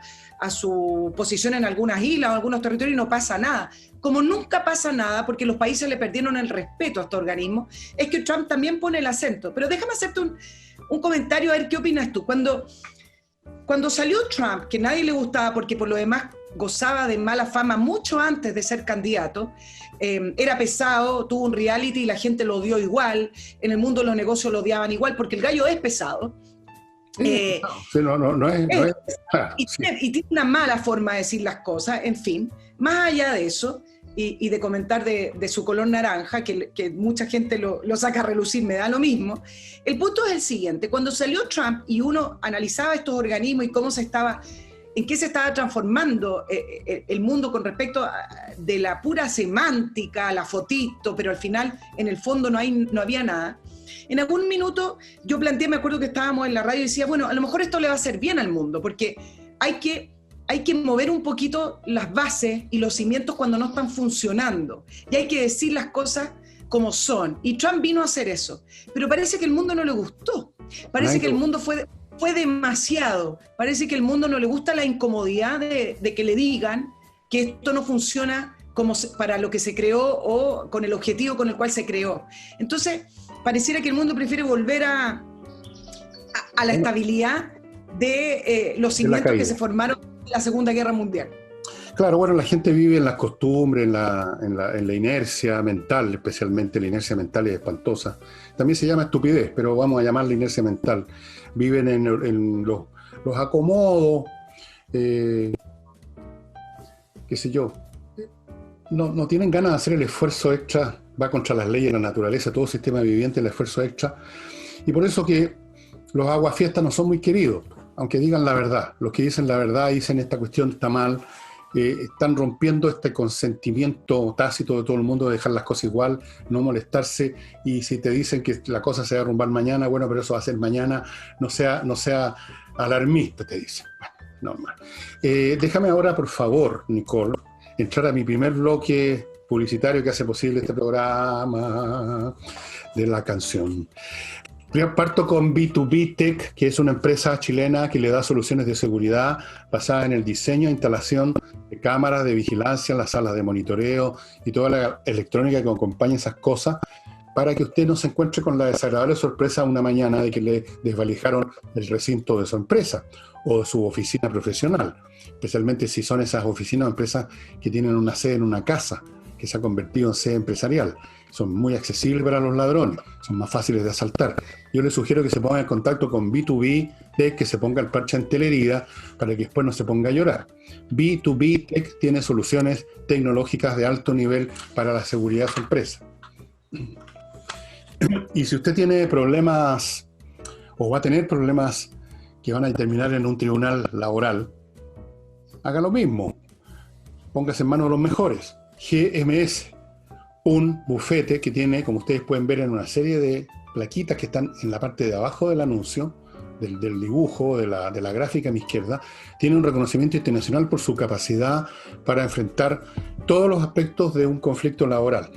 [SPEAKER 2] su posición en algunas islas o algunos territorios y no pasa nada. Como nunca pasa nada, porque los países le perdieron el respeto a estos organismos, es que Trump también pone el acento. Pero déjame hacerte un comentario, a ver qué opinas tú. Cuando salió Trump, que nadie le gustaba porque por lo demás gozaba de mala fama mucho antes de ser candidato, era pesado, tuvo un reality y la gente lo odió igual, en el mundo de los negocios lo odiaban igual porque el gallo es pesado.
[SPEAKER 1] Sí, no es
[SPEAKER 2] y tiene una mala forma de decir las cosas, en fin, más allá de eso, y de comentar de su color naranja, que mucha gente lo saca a relucir, me da lo mismo. El punto es el siguiente: cuando salió Trump y uno analizaba estos organismos y en qué se estaba transformando el mundo con respecto de la pura semántica, la fotito, pero al final en el fondo no había nada. En algún minuto yo planteé, me acuerdo que estábamos en la radio y decía, bueno, a lo mejor esto le va a hacer bien al mundo, porque hay que mover un poquito las bases y los cimientos cuando no están funcionando. Y hay que decir las cosas como son. Y Trump vino a hacer eso. Pero parece que el mundo no le gustó. Parece que el mundo fue demasiado. Parece que el mundo no le gusta la incomodidad de que le digan que esto no funciona para lo que se creó o con el objetivo con el cual se creó. Entonces, pareciera que el mundo prefiere volver a la estabilidad de los cimientos que se formaron en la Segunda Guerra Mundial.
[SPEAKER 1] Claro, bueno, la gente vive en las costumbres, en la inercia mental, especialmente la inercia mental es espantosa. También se llama estupidez, pero vamos a llamarla inercia mental. Viven en los acomodos, qué sé yo. No tienen ganas de hacer el esfuerzo extra, va contra las leyes de la naturaleza, todo sistema viviente, el esfuerzo extra. Y por eso que los aguafiestas no son muy queridos, aunque digan la verdad. Los que dicen la verdad dicen esta cuestión está mal, están rompiendo este consentimiento tácito de todo el mundo de dejar las cosas igual, no molestarse, y si te dicen que la cosa se va a derrumbar mañana, bueno, pero eso va a ser mañana, no sea alarmista, te dicen. Bueno, normal. Déjame ahora, por favor, Nicole, entrar a mi primer bloque publicitario que hace posible este programa de la canción. Parto con B2B Tech, que es una empresa chilena que le da soluciones de seguridad basadas en el diseño e instalación de cámaras de vigilancia en las salas de monitoreo y toda la electrónica que acompaña esas cosas, para que usted no se encuentre con la desagradable sorpresa una mañana de que le desvalijaron el recinto de su empresa o de su oficina profesional, especialmente si son esas oficinas o empresas que tienen una sede en una casa que se ha convertido en sede empresarial. Son muy accesibles para los ladrones, son más fáciles de asaltar. Yo les sugiero que se pongan en contacto con B2B Tech, que se ponga el parche ante la herida para que después no se ponga a llorar. B2B Tech tiene soluciones tecnológicas de alto nivel para la seguridad de su empresa. Y si usted tiene problemas o va a tener problemas que van a terminar en un tribunal laboral, haga lo mismo. Póngase en manos de los mejores. GMS, un bufete que tiene, como ustedes pueden ver en una serie de plaquitas que están en la parte de abajo del anuncio, del dibujo, de la gráfica a mi izquierda, tiene un reconocimiento internacional por su capacidad para enfrentar todos los aspectos de un conflicto laboral.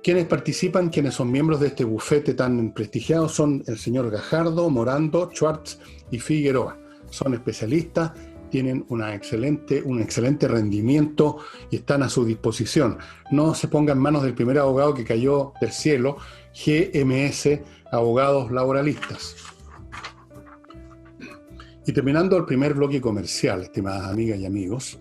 [SPEAKER 1] Quienes participan, quienes son miembros de este bufete tan prestigiado, son el señor Gajardo, Morando, Schwartz y Figueroa. Son especialistas, tienen un excelente rendimiento y están a su disposición. No se ponga en manos del primer abogado que cayó del cielo, GMS, abogados laboralistas. Y terminando el primer bloque comercial, estimadas amigas y amigos,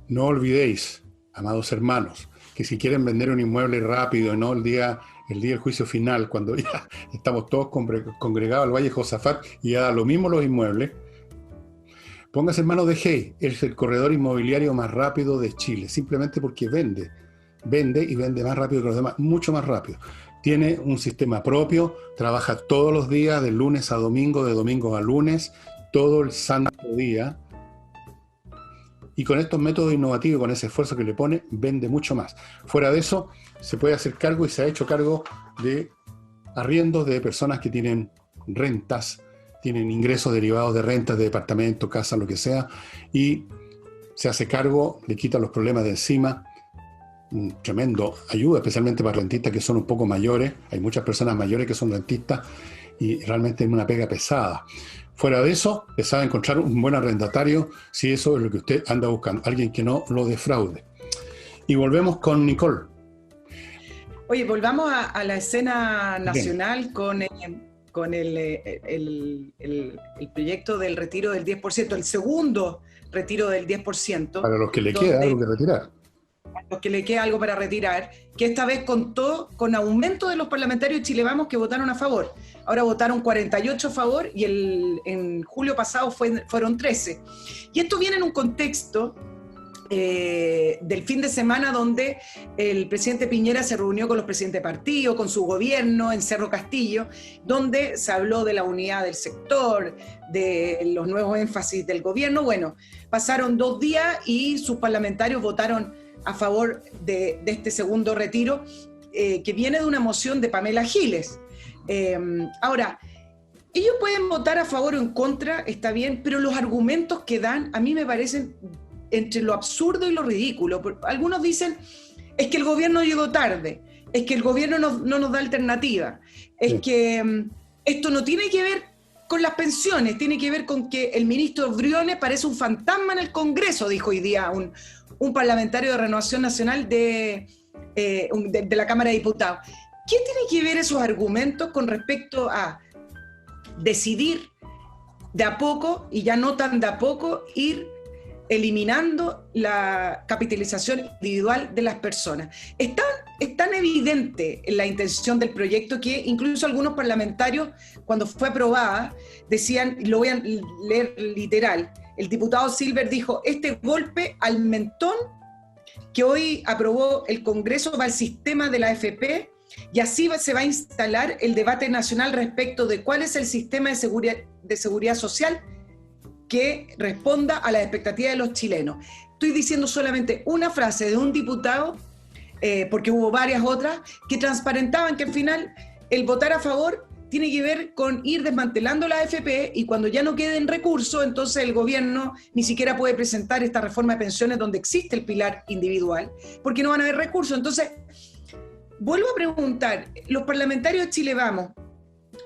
[SPEAKER 1] no olvidéis, amados hermanos, que si quieren vender un inmueble rápido, no el día del juicio final, cuando ya estamos todos congregados al Valle Josafat y ya da lo mismo los inmuebles, póngase en manos de Hey, es el corredor inmobiliario más rápido de Chile, simplemente porque vende y vende más rápido que los demás, mucho más rápido. Tiene un sistema propio, trabaja todos los días, de lunes a domingo, de domingo a lunes, todo el santo día. Y con estos métodos innovativos, con ese esfuerzo que le pone, vende mucho más. Fuera de eso, se puede hacer cargo y se ha hecho cargo de arriendos de personas que tienen rentas, tienen ingresos derivados de rentas de departamento, casa, lo que sea, y se hace cargo, le quita los problemas de encima. Un tremendo ayuda, especialmente para rentistas que son un poco mayores. Hay muchas personas mayores que son rentistas y realmente es una pega pesada. Fuera de eso, le sabe encontrar un buen arrendatario si eso es lo que usted anda buscando, alguien que no lo defraude. Y volvemos con Nicole.
[SPEAKER 2] Oye, volvamos a la escena nacional con el proyecto del retiro del 10%, el segundo retiro del 10%.
[SPEAKER 1] Para los que le queda algo que retirar.
[SPEAKER 2] A los que le queda algo para retirar, que esta vez contó con aumento de los parlamentarios de Chile Vamos que votaron a favor. Ahora votaron 48 a favor y en julio pasado fueron 13. Y esto viene en un contexto del fin de semana donde el presidente Piñera se reunió con los presidentes de partido, con su gobierno en Cerro Castillo, donde se habló de la unidad del sector, de los nuevos énfasis del gobierno. Bueno, pasaron 2 días y sus parlamentarios votaron a favor de este segundo retiro, que viene de una moción de Pamela Giles. Ahora, ellos pueden votar a favor o en contra, está bien, pero los argumentos que dan a mí me parecen entre lo absurdo y lo ridículo. Algunos dicen, es que el gobierno llegó tarde, es que el gobierno no nos da alternativa, es que esto no tiene que ver con las pensiones, tiene que ver con que el ministro Briones parece un fantasma en el Congreso, dijo hoy día un parlamentario de Renovación Nacional de la Cámara de Diputados. ¿Qué tiene que ver esos argumentos con respecto a decidir de a poco, y ya no tan de a poco, ir eliminando la capitalización individual de las personas? Es tan evidente la intención del proyecto que incluso algunos parlamentarios, cuando fue aprobada, decían, lo voy a leer literal, el diputado Silver dijo, este golpe al mentón que hoy aprobó el Congreso va al sistema de la AFP y así se va a instalar el debate nacional respecto de cuál es el sistema de seguridad social que responda a las expectativas de los chilenos. Estoy diciendo solamente una frase de un diputado, porque hubo varias otras, que transparentaban que al final el votar a favor tiene que ver con ir desmantelando la AFP y cuando ya no queden recursos, entonces el gobierno ni siquiera puede presentar esta reforma de pensiones donde existe el pilar individual, porque no van a haber recursos. Entonces, vuelvo a preguntar, los parlamentarios de Chile Vamos,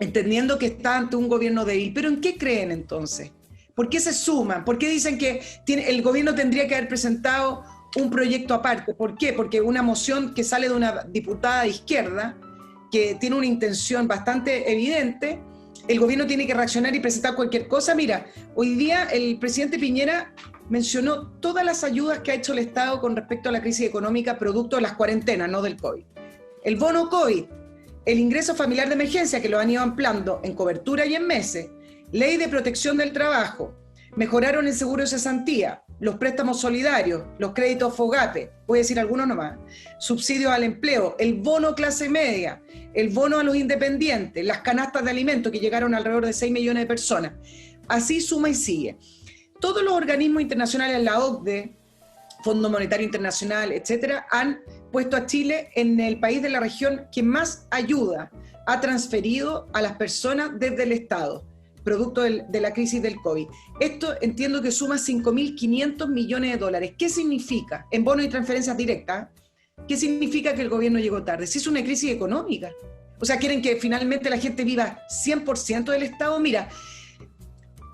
[SPEAKER 2] entendiendo que está ante un gobierno débil, ¿pero en qué creen entonces? ¿Por qué se suman? ¿Por qué dicen que el gobierno tendría que haber presentado un proyecto aparte? ¿Por qué? Porque una moción que sale de una diputada de izquierda, que tiene una intención bastante evidente, el gobierno tiene que reaccionar y presentar cualquier cosa. Mira, hoy día el presidente Piñera mencionó todas las ayudas que ha hecho el Estado con respecto a la crisis económica producto de las cuarentenas, no del COVID. El bono COVID, el ingreso familiar de emergencia, que lo han ido ampliando en cobertura y en meses, ley de protección del trabajo, mejoraron el seguro de cesantía, los préstamos solidarios, los créditos FOGAPE, voy a decir algunos nomás, subsidios al empleo, el bono clase media, el bono a los independientes, las canastas de alimentos que llegaron a alrededor de 6 millones de personas. Así suma y sigue. Todos los organismos internacionales, la OCDE, Fondo Monetario Internacional, etcétera, han puesto a Chile en el país de la región que más ayuda ha transferido a las personas desde el Estado, producto de la crisis del COVID. Esto entiendo que suma 5.500 millones de dólares. ¿Qué significa? En bonos y transferencias directas, ¿qué significa que el gobierno llegó tarde? Si es una crisis económica. O sea, ¿quieren que finalmente la gente viva 100% del Estado? Mira,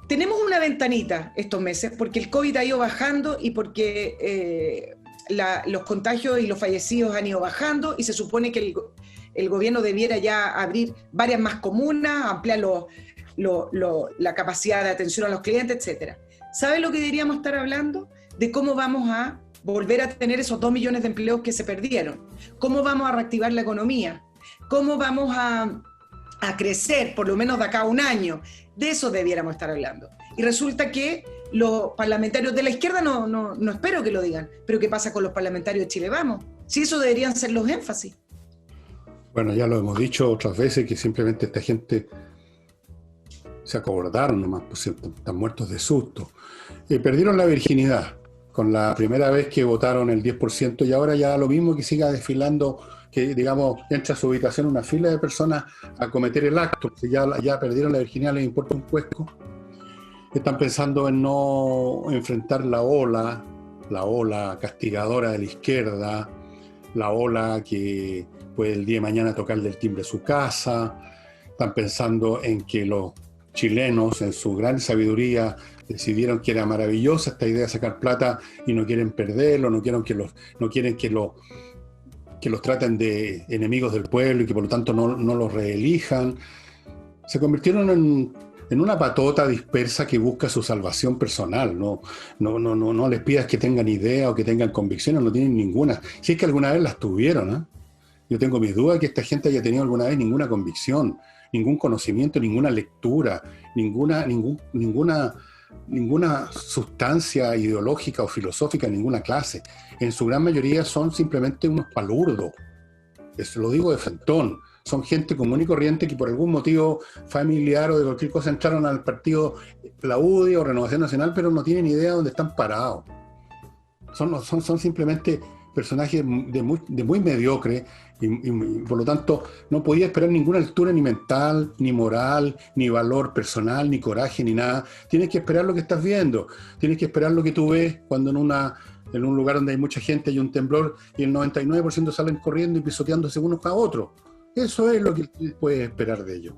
[SPEAKER 2] tenemos una ventanita estos meses porque el COVID ha ido bajando y porque los contagios y los fallecidos han ido bajando y se supone que el gobierno debiera ya abrir varias más comunas, ampliar la capacidad de atención a los clientes, etc. ¿Sabe lo que deberíamos estar hablando? De cómo vamos a volver a tener esos 2 millones de empleos que se perdieron. ¿Cómo vamos a reactivar la economía? ¿Cómo vamos a crecer, por lo menos de acá a un año? De eso debiéramos estar hablando. Y resulta que los parlamentarios de la izquierda no espero que lo digan, pero ¿qué pasa con los parlamentarios de Chile Vamos? Si eso deberían ser los énfasis.
[SPEAKER 1] Bueno, ya lo hemos dicho otras veces, que simplemente esta gente se acobardaron nomás, pues están muertos de susto. Perdieron la virginidad con la primera vez que votaron el 10% y ahora ya lo mismo, que siga desfilando, que digamos entra a su habitación una fila de personas a cometer el acto, que ya perdieron la virginidad, les importa un cuesco. Están pensando en no enfrentar la ola castigadora de la izquierda, la ola que puede el día de mañana tocarle el timbre de su casa. Están pensando en que los chilenos, en su gran sabiduría, decidieron que era maravillosa esta idea de sacar plata y no quieren perderlo, no quieren que los traten de enemigos del pueblo y que por lo tanto no los reelijan. Se convirtieron en una patota dispersa que busca su salvación personal. No les pidas que tengan idea o que tengan convicciones, no tienen ninguna. Si es que alguna vez las tuvieron, ¿eh? Yo tengo mis dudas que esta gente haya tenido alguna vez ninguna convicción, ningún conocimiento, ninguna lectura, ninguna sustancia ideológica o filosófica en ninguna clase. En su gran mayoría son simplemente unos palurdos. Eso lo digo de frentón. Son gente común y corriente que por algún motivo familiar o de cualquier cosa entraron al partido, la UDI o Renovación Nacional, pero no tienen idea de dónde están parados. Son simplemente personajes de muy mediocre y por lo tanto no podía esperar ninguna altura ni mental, ni moral, ni valor personal, ni coraje, ni nada. Tienes que esperar lo que estás viendo, tienes que esperar lo que tú ves cuando en un lugar donde hay mucha gente hay un temblor y el 99% salen corriendo y pisoteándose unos a otros. Eso es lo que puedes esperar de ellos.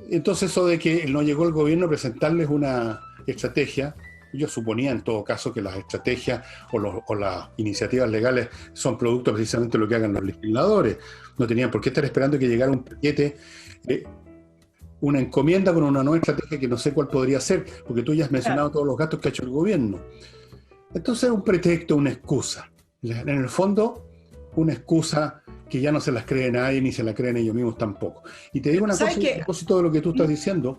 [SPEAKER 1] Entonces eso de que no llegó el gobierno a presentarles una estrategia, yo suponía en todo caso que las estrategias o las iniciativas legales son producto precisamente de lo que hagan los legisladores. No tenían por qué estar esperando que llegara un paquete, una encomienda con una nueva estrategia que no sé cuál podría ser, porque tú ya has mencionado todos los gastos que ha hecho el gobierno. Entonces es un pretexto, una excusa. En el fondo, una excusa que ya no se las cree nadie, ni se la creen ellos mismos tampoco. Y te digo una cosa, a propósito de lo que tú estás diciendo,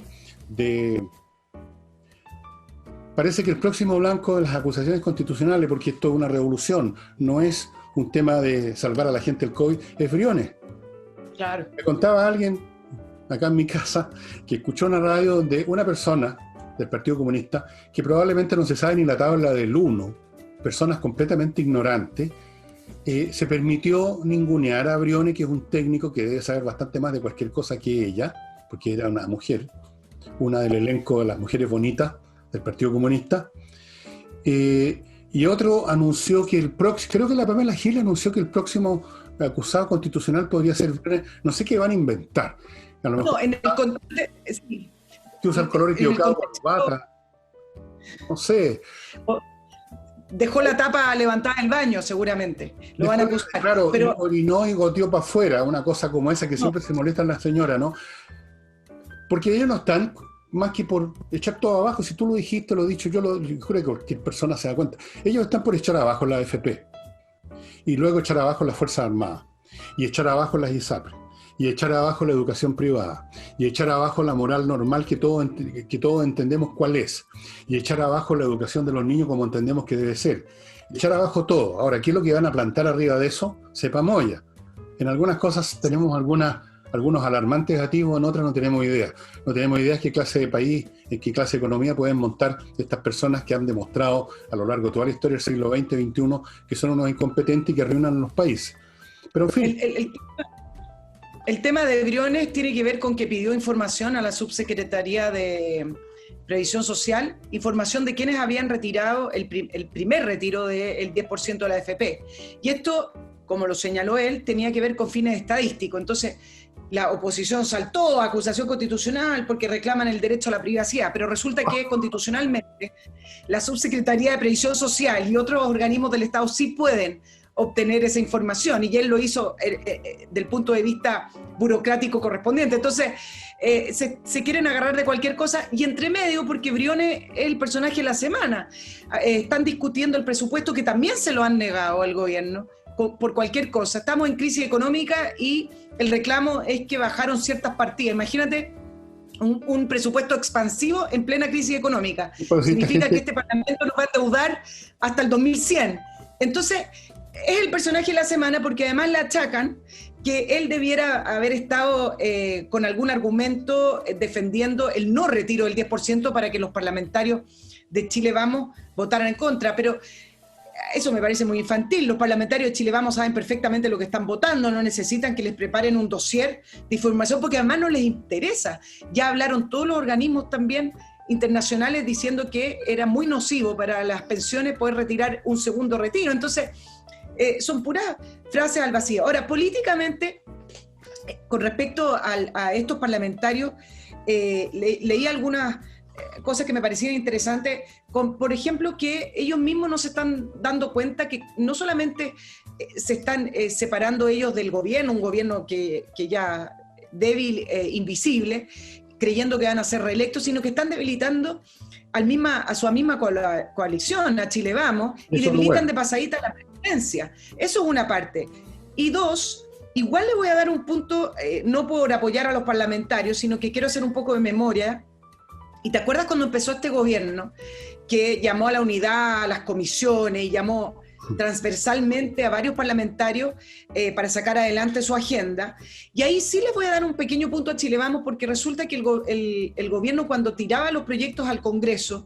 [SPEAKER 1] parece que el próximo blanco de las acusaciones constitucionales, porque esto es una revolución, no es un tema de salvar a la gente del COVID, es Briones.
[SPEAKER 2] Claro.
[SPEAKER 1] Me contaba alguien acá en mi casa que escuchó una radio donde una persona del Partido Comunista, que probablemente no se sabe ni la tabla del 1, personas completamente ignorantes, se permitió ningunear a Briones, que es un técnico que debe saber bastante más de cualquier cosa que ella, porque era una mujer, una del elenco de las mujeres bonitas del Partido Comunista, y otro anunció que creo que la Pamela Giles anunció que el próximo acusado constitucional podría ser Briones. No sé qué van a inventar. A lo mejor,
[SPEAKER 2] no, en el contexto, sí.
[SPEAKER 1] Que usa el color equivocado por bata. No sé.
[SPEAKER 2] Dejó la tapa levantada del baño, seguramente. Lo van a acusar.
[SPEAKER 1] Claro,
[SPEAKER 2] pero
[SPEAKER 1] orinó y goteó para afuera, una cosa como esa que siempre se molestan las señoras, ¿no? Porque ellos no están más que por echar todo abajo, si tú lo dijiste, lo he dicho, yo creo que cualquier persona se da cuenta. Ellos están por echar abajo la AFP, y luego echar abajo las Fuerzas Armadas, y echar abajo las ISAPRE, y echar abajo la educación privada, y echar abajo la moral normal que todos entendemos cuál es, y echar abajo la educación de los niños como entendemos que debe ser. Echar abajo todo. Ahora, ¿qué es lo que van a plantar arriba de eso? Sepa moya. En algunas cosas tenemos algunos alarmantes activos, en otras no tenemos idea. No tenemos idea de qué clase de país, en qué clase de economía pueden montar estas personas que han demostrado a lo largo de toda la historia del siglo XX y XXI que son unos incompetentes y que arruinan los países. Pero en fin.
[SPEAKER 2] El tema de Briones tiene que ver con que pidió información a la Subsecretaría de Previsión Social, información de quienes habían retirado el primer retiro del 10% de la AFP. Y esto, como lo señaló él, tenía que ver con fines estadísticos. Entonces, la oposición saltó a acusación constitucional porque reclaman el derecho a la privacidad, pero resulta que constitucionalmente la Subsecretaría de Previsión Social y otros organismos del Estado sí pueden obtener esa información, y él lo hizo del punto de vista burocrático correspondiente. Entonces, se quieren agarrar de cualquier cosa, y entre medio, porque Briones es el personaje de la semana, están discutiendo el presupuesto, que también se lo han negado al gobierno, por cualquier cosa. Estamos en crisis económica y el reclamo es que bajaron ciertas partidas. Imagínate un presupuesto expansivo en plena crisis económica. Significa que este Parlamento nos va a endeudar hasta el 2100. Entonces, es el personaje de la semana porque además le achacan que él debiera haber estado con algún argumento defendiendo el no retiro del 10% para que los parlamentarios de Chile Vamos votaran en contra, pero eso me parece muy infantil. Los parlamentarios de Chile Vamos saben perfectamente lo que están votando, no necesitan que les preparen un dossier de información porque además no les interesa. Ya hablaron todos los organismos también internacionales diciendo que era muy nocivo para las pensiones poder retirar un segundo retiro. Entonces, son puras frases al vacío. Ahora, políticamente, con respecto a estos parlamentarios, leí algunas cosas que me parecían interesantes, por ejemplo, que ellos mismos no se están dando cuenta que no solamente se están separando ellos del gobierno, un gobierno que ya débil, invisible, creyendo que van a ser reelectos, sino que están debilitando a su misma coalición, a Chile Vamos, y debilitan de pasadita la presidencia. Eso es una parte. Y dos, igual le voy a dar un punto, no por apoyar a los parlamentarios, sino que quiero hacer un poco de memoria. ¿Y te acuerdas cuando empezó este gobierno, que llamó a la unidad, a las comisiones, y llamó transversalmente a varios parlamentarios para sacar adelante su agenda? Y ahí sí les voy a dar un pequeño punto a Chile Vamos, porque resulta que el gobierno, cuando tiraba los proyectos al Congreso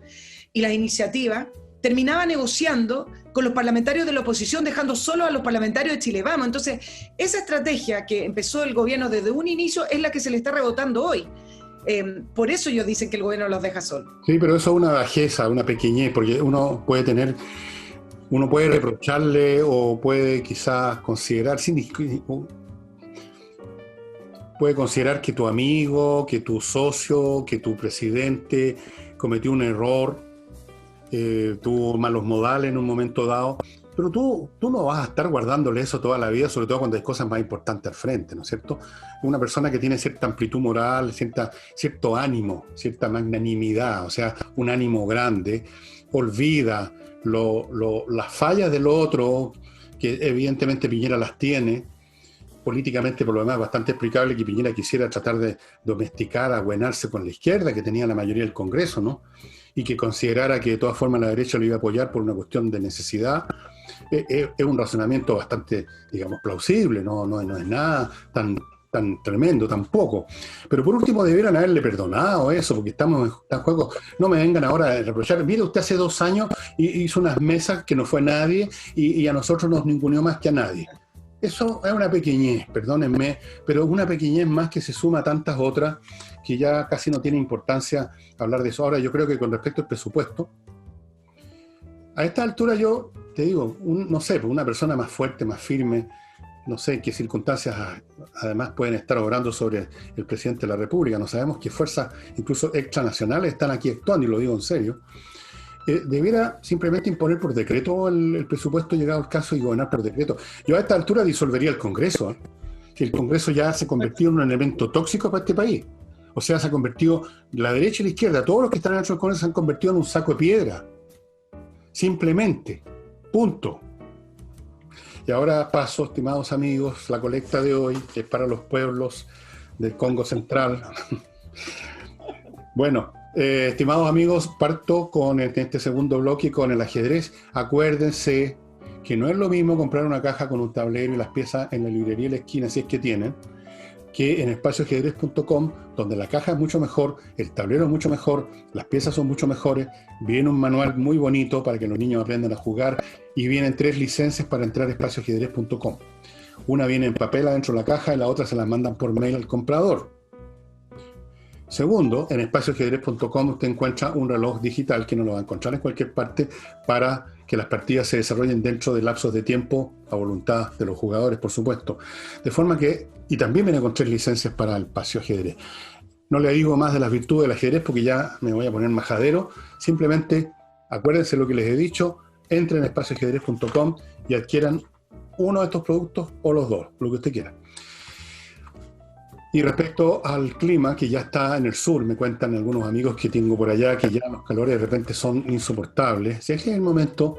[SPEAKER 2] y las iniciativas, terminaba negociando con los parlamentarios de la oposición, dejando solo a los parlamentarios de Chile Vamos. Entonces, esa estrategia que empezó el gobierno desde un inicio es la que se le está rebotando hoy. Por eso ellos dicen que el gobierno los deja solos.
[SPEAKER 1] Sí, pero eso es una bajeza, una pequeñez, porque uno puede reprocharle o puede quizás considerar, puede considerar que tu amigo, que tu socio, que tu presidente cometió un error, tuvo malos modales en un momento dado, pero tú no vas a estar guardándole eso toda la vida, sobre todo cuando hay cosas más importantes al frente, ¿no es cierto? Una persona que tiene cierta amplitud moral, cierto ánimo, cierta magnanimidad, o sea, un ánimo grande, olvida las fallas del otro, que evidentemente Piñera las tiene. Políticamente, por lo demás, bastante explicable que Piñera quisiera tratar de domesticar, abuenarse con la izquierda, que tenía la mayoría del Congreso, ¿no? Y que considerara que de todas formas la derecha lo iba a apoyar por una cuestión de necesidad. Es un razonamiento bastante, digamos, plausible, no es nada tan tremendo tampoco. Pero por último debieran haberle perdonado eso, porque estamos en juego. No me vengan ahora a reprochar. Mire, usted hace 2 años hizo unas mesas que no fue nadie y a nosotros nos ninguneó más que a nadie. Eso es una pequeñez, perdónenme, pero es una pequeñez más que se suma a tantas otras que ya casi no tiene importancia hablar de eso. Ahora, yo creo que con respecto al presupuesto, a esta altura yo te digo, no sé, una persona más fuerte, más firme, no sé en qué circunstancias además pueden estar obrando sobre el presidente de la República. No sabemos qué fuerzas, incluso extranacionales, están aquí actuando, y lo digo en serio. Debiera simplemente imponer por decreto el presupuesto, llegado el caso, y gobernar por decreto. Yo a esta altura disolvería el Congreso, que el Congreso ya se ha convertido en un elemento tóxico para este país. O sea, se ha convertido, la derecha y la izquierda, todos los que están dentro del Congreso se han convertido en un saco de piedra. Simplemente. Punto. Y ahora paso, estimados amigos, la colecta de hoy, que es para los pueblos del Congo Central. Bueno, estimados amigos, parto con este segundo bloque con el ajedrez. Acuérdense que no es lo mismo comprar una caja con un tablero y las piezas en la librería de la esquina, si es que tienen, que en espacioajedrez.com, donde la caja es mucho mejor, el tablero es mucho mejor, las piezas son mucho mejores, viene un manual muy bonito para que los niños aprendan a jugar y vienen 3 licencias para entrar a espacioajedrez.com. Una viene en papel adentro de la caja y la otra se la mandan por mail al comprador. Segundo, en espacioajedrez.com usted encuentra un reloj digital que no lo va a encontrar en cualquier parte para que las partidas se desarrollen dentro de lapsos de tiempo a voluntad de los jugadores, por supuesto. De forma que, y también viene con 3 licencias para el Espacio Ajedrez. No le digo más de las virtudes del ajedrez porque ya me voy a poner majadero. Simplemente acuérdense lo que les he dicho, entren en espacioajedrez.com y adquieran uno de estos productos o los dos, lo que usted quiera. Y respecto al clima, que ya está en el sur, me cuentan algunos amigos que tengo por allá, que ya los calores de repente son insoportables. Es el momento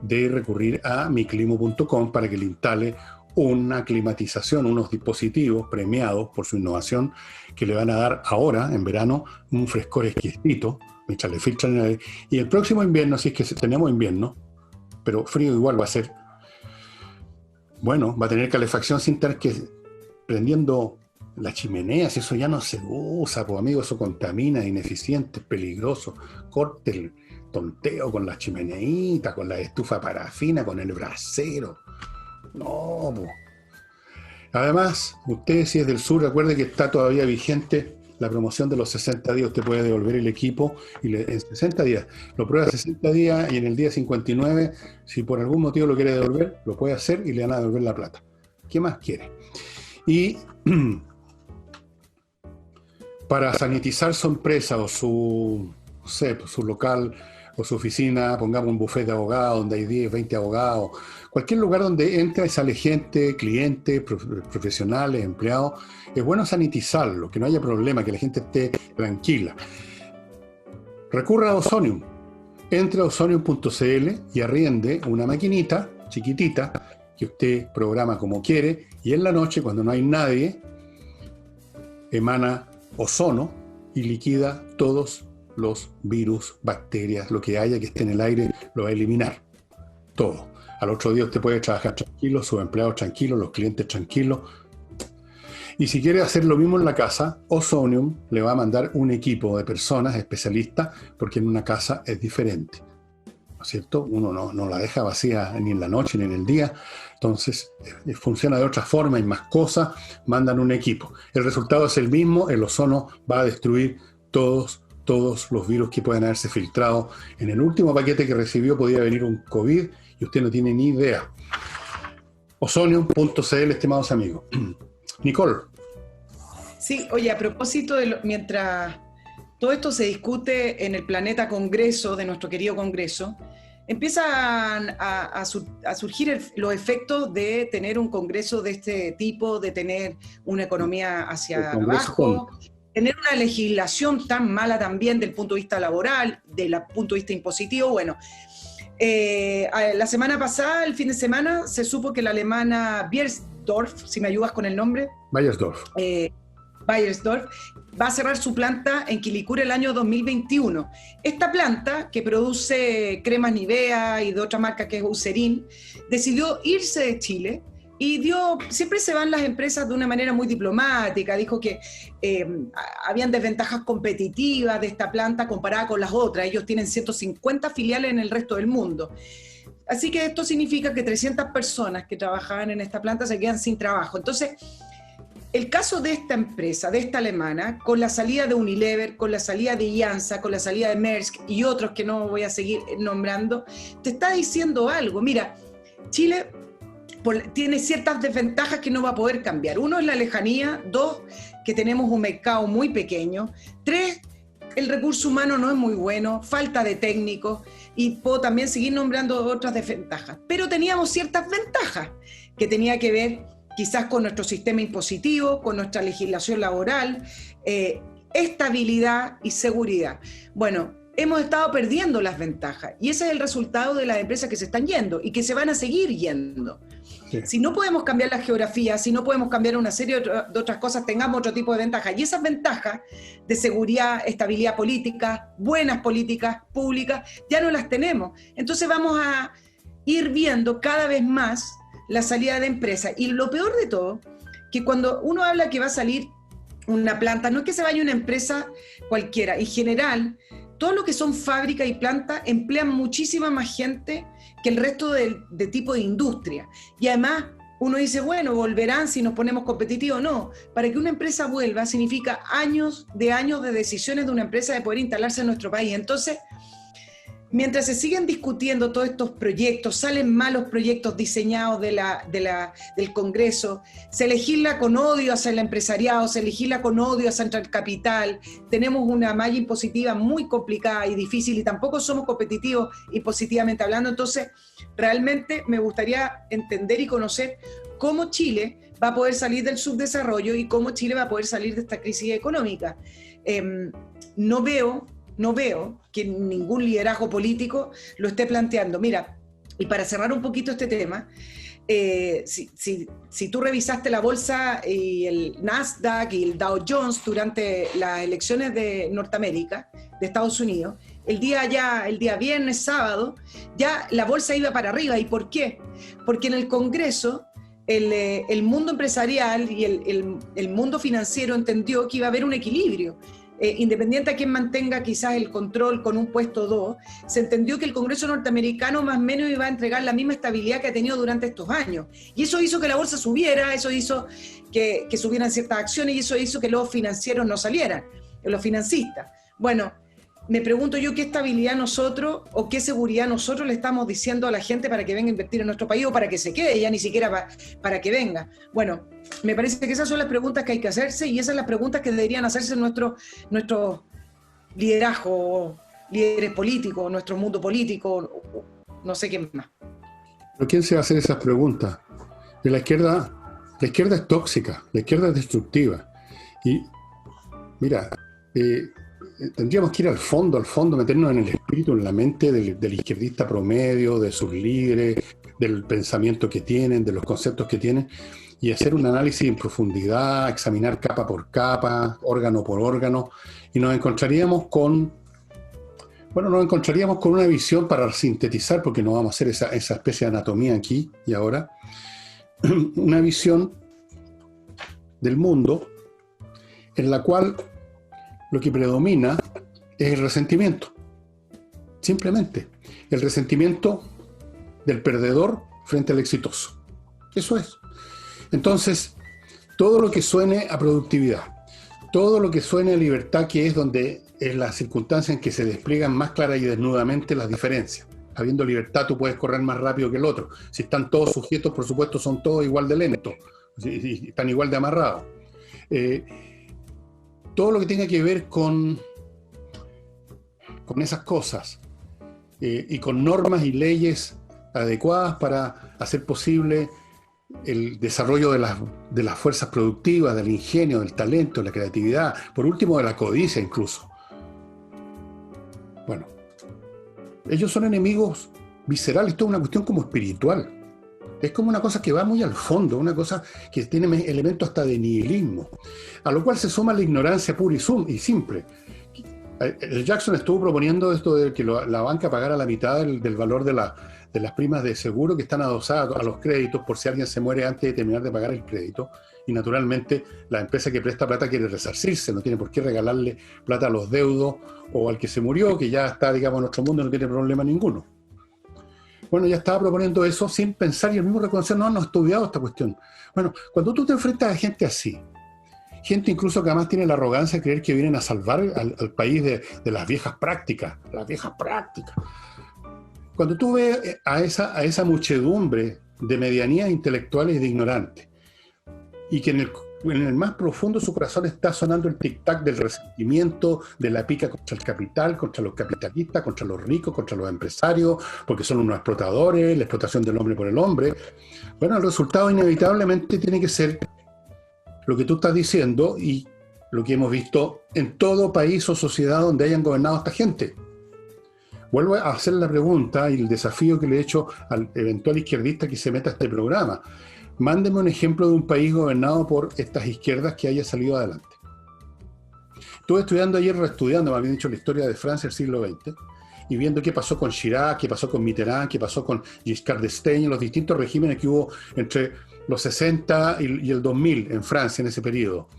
[SPEAKER 1] de recurrir a miclimo.com para que le instale una climatización, unos dispositivos premiados por su innovación que le van a dar ahora, en verano, un frescor exquisito, mientras le filtran el aire. Y el próximo invierno, si es que tenemos invierno, pero frío igual va a ser, bueno, va a tener calefacción sin tener que prendiendo las chimeneas, eso ya no se usa, pues amigo, eso contamina, es ineficiente, es peligroso. Corte el tonteo con las chimeneitas, con la estufa parafina, con el brasero. No, pues. Además, usted si es del sur, recuerde que está todavía vigente la promoción de los 60 días. Usted puede devolver el equipo y en 60 días, lo prueba 60 días y en el día 59, si por algún motivo lo quiere devolver, lo puede hacer y le van a devolver la plata. ¿Qué más quiere? Y para sanitizar su empresa o su, no sé, su local o su oficina, pongamos un buffet de abogados donde hay 10, 20 abogados, cualquier lugar donde entra y sale gente, clientes, profesionales, empleados, es bueno sanitizarlo, que no haya problema, que la gente esté tranquila. Recurra a Ozonium. Entre a ozonium.cl y arriende una maquinita chiquitita que usted programa como quiere, y en la noche, cuando no hay nadie, emana ozono y liquida todos los virus, bacterias, lo que haya que esté en el aire, lo va a eliminar. Todo. Al otro día usted puede trabajar tranquilo, sus empleados tranquilos, los clientes tranquilos. Y si quiere hacer lo mismo en la casa, Ozonium le va a mandar un equipo de personas especialistas, porque en una casa es diferente. ¿Cierto? Uno no la deja vacía ni en la noche ni en el día, entonces funciona de otra forma, hay más cosas, mandan un equipo. El resultado es el mismo, el ozono va a destruir todos los virus que puedan haberse filtrado. En el último paquete que recibió podía venir un COVID y usted no tiene ni idea. Ozonium.cl, estimados amigos. Nicole.
[SPEAKER 2] Sí, oye, a propósito de mientras todo esto se discute en el planeta Congreso, de nuestro querido Congreso, empiezan a surgir los efectos de tener un Congreso de este tipo, de tener una economía hacia abajo, tener una legislación tan mala también del punto de vista laboral, del punto de vista impositivo. Bueno, la semana pasada, el fin de semana, se supo que la alemana Beiersdorf, si me ayudas con el nombre. Beiersdorf va a cerrar su planta en Quilicura el año 2021. Esta planta, que produce cremas Nivea y de otra marca que es Eucerin, decidió irse de Chile y siempre se van las empresas de una manera muy diplomática. Dijo que habían desventajas competitivas de esta planta comparada con las otras. Ellos tienen 150 filiales en el resto del mundo. Así que esto significa que 300 personas que trabajaban en esta planta se quedan sin trabajo. Entonces, el caso de esta empresa, de esta alemana, con la salida de Unilever, con la salida de Janssen, con la salida de Maersk y otros que no voy a seguir nombrando, te está diciendo algo. Mira, Chile tiene ciertas desventajas que no va a poder cambiar. Uno es la lejanía, 2, que tenemos un mercado muy pequeño, 3, el recurso humano no es muy bueno, falta de técnicos, y puedo también seguir nombrando otras desventajas. Pero teníamos ciertas ventajas, que tenía que ver quizás con nuestro sistema impositivo, con nuestra legislación laboral, estabilidad y seguridad. Bueno, hemos estado perdiendo las ventajas y ese es el resultado de las empresas que se están yendo y que se van a seguir yendo. Sí. Si no podemos cambiar la geografía, si no podemos cambiar una serie de otras cosas, tengamos otro tipo de ventajas. Y esas ventajas de seguridad, estabilidad política, buenas políticas públicas, ya no las tenemos. Entonces vamos a ir viendo cada vez más la salida de empresas. Y lo peor de todo, que cuando uno habla que va a salir una planta, no es que se vaya una empresa cualquiera. En general, todo lo que son fábricas y plantas emplean muchísima más gente que el resto de tipo de industria. Y además, uno dice, bueno, volverán si nos ponemos competitivos. No, para que una empresa vuelva significa años de decisiones de una empresa de poder instalarse en nuestro país. Entonces, mientras se siguen discutiendo todos estos proyectos, salen malos proyectos diseñados del Congreso, se legisla con odio hacia el empresariado, se legisla con odio hacia el capital, tenemos una malla impositiva muy complicada y difícil y tampoco somos competitivos impositivamente hablando. Entonces, realmente me gustaría entender y conocer cómo Chile va a poder salir del subdesarrollo y cómo Chile va a poder salir de esta crisis económica. No veo que ningún liderazgo político lo esté planteando. Mira, y para cerrar un poquito este tema, si tú revisaste la bolsa y el Nasdaq y el Dow Jones durante las elecciones de Norteamérica, de Estados Unidos, el día viernes, sábado, ya la bolsa iba para arriba. ¿Y por qué? Porque en el Congreso el mundo empresarial y el mundo financiero entendió que iba a haber un equilibrio. Independiente a quien mantenga quizás el control con un puesto 2, se entendió que el Congreso norteamericano más o menos iba a entregar la misma estabilidad que ha tenido durante estos años. Y eso hizo que la bolsa subiera, eso hizo que subieran ciertas acciones y eso hizo que los financieros no salieran, los financistas. Bueno, me pregunto yo qué estabilidad nosotros o qué seguridad nosotros le estamos diciendo a la gente para que venga a invertir en nuestro país o para que se quede, ya ni siquiera para que venga. Bueno, me parece que esas son las preguntas que hay que hacerse y esas son las preguntas que deberían hacerse nuestro liderazgo, líderes políticos, nuestro mundo político, no sé qué más.
[SPEAKER 1] ¿Pero quién se va a hacer esas preguntas? De la izquierda es tóxica, la izquierda es destructiva. Y mira, tendríamos que ir al fondo, meternos en el espíritu, en la mente del izquierdista promedio, de sus líderes, del pensamiento que tienen, de los conceptos que tienen, y hacer un análisis en profundidad, examinar capa por capa, órgano por órgano, y nos encontraríamos con una visión para sintetizar, porque no vamos a hacer esa especie de anatomía aquí y ahora, una visión del mundo en la cual lo que predomina es el resentimiento. Simplemente, el resentimiento del perdedor frente al exitoso. Eso es. Entonces, todo lo que suene a productividad, todo lo que suene a libertad, que es donde es la circunstancia en que se despliegan más clara y desnudamente las diferencias. Habiendo libertad, tú puedes correr más rápido que el otro. Si están todos sujetos, por supuesto, son todos igual de lentos, y están igual de amarrados. Todo lo que tenga que ver con esas cosas y con normas y leyes adecuadas para hacer posible el desarrollo de las fuerzas productivas, del ingenio, del talento, de la creatividad, por último de la codicia incluso. Bueno, ellos son enemigos viscerales, esto es una cuestión como espiritual. Es como una cosa que va muy al fondo, una cosa que tiene elementos hasta de nihilismo, a lo cual se suma la ignorancia pura y simple. El Jackson estuvo proponiendo esto de que la banca pagara la mitad del valor de las primas de seguro que están adosadas a los créditos por si alguien se muere antes de terminar de pagar el crédito. Y naturalmente la empresa que presta plata quiere resarcirse, no tiene por qué regalarle plata a los deudos o al que se murió, que ya está, digamos, en otro mundo y no tiene problema ninguno. Bueno, ya estaba proponiendo eso sin pensar y el mismo reconocer, no he estudiado esta cuestión. Bueno, cuando tú te enfrentas a gente así, gente incluso que además tiene la arrogancia de creer que vienen a salvar al país de las viejas prácticas, Cuando tú ves a esa muchedumbre de medianías intelectuales y de ignorantes, y que en el más profundo de su corazón está sonando el tic-tac del resentimiento, de la pica contra el capital, contra los capitalistas, contra los ricos, contra los empresarios, porque son unos explotadores, la explotación del hombre por el hombre. Bueno, el resultado inevitablemente tiene que ser lo que tú estás diciendo y lo que hemos visto en todo país o sociedad donde hayan gobernado esta gente. Vuelvo a hacer la pregunta y el desafío que le he hecho al eventual izquierdista que se meta a este programa. Mándeme un ejemplo de un país gobernado por estas izquierdas que haya salido adelante. Estuve estudiando ayer, reestudiando, me habían dicho, la historia de Francia del siglo XX, y viendo qué pasó con Chirac, qué pasó con Mitterrand, qué pasó con Giscard d'Estaing, los distintos regímenes que hubo entre los 60 y el 2000 en Francia en ese periodo.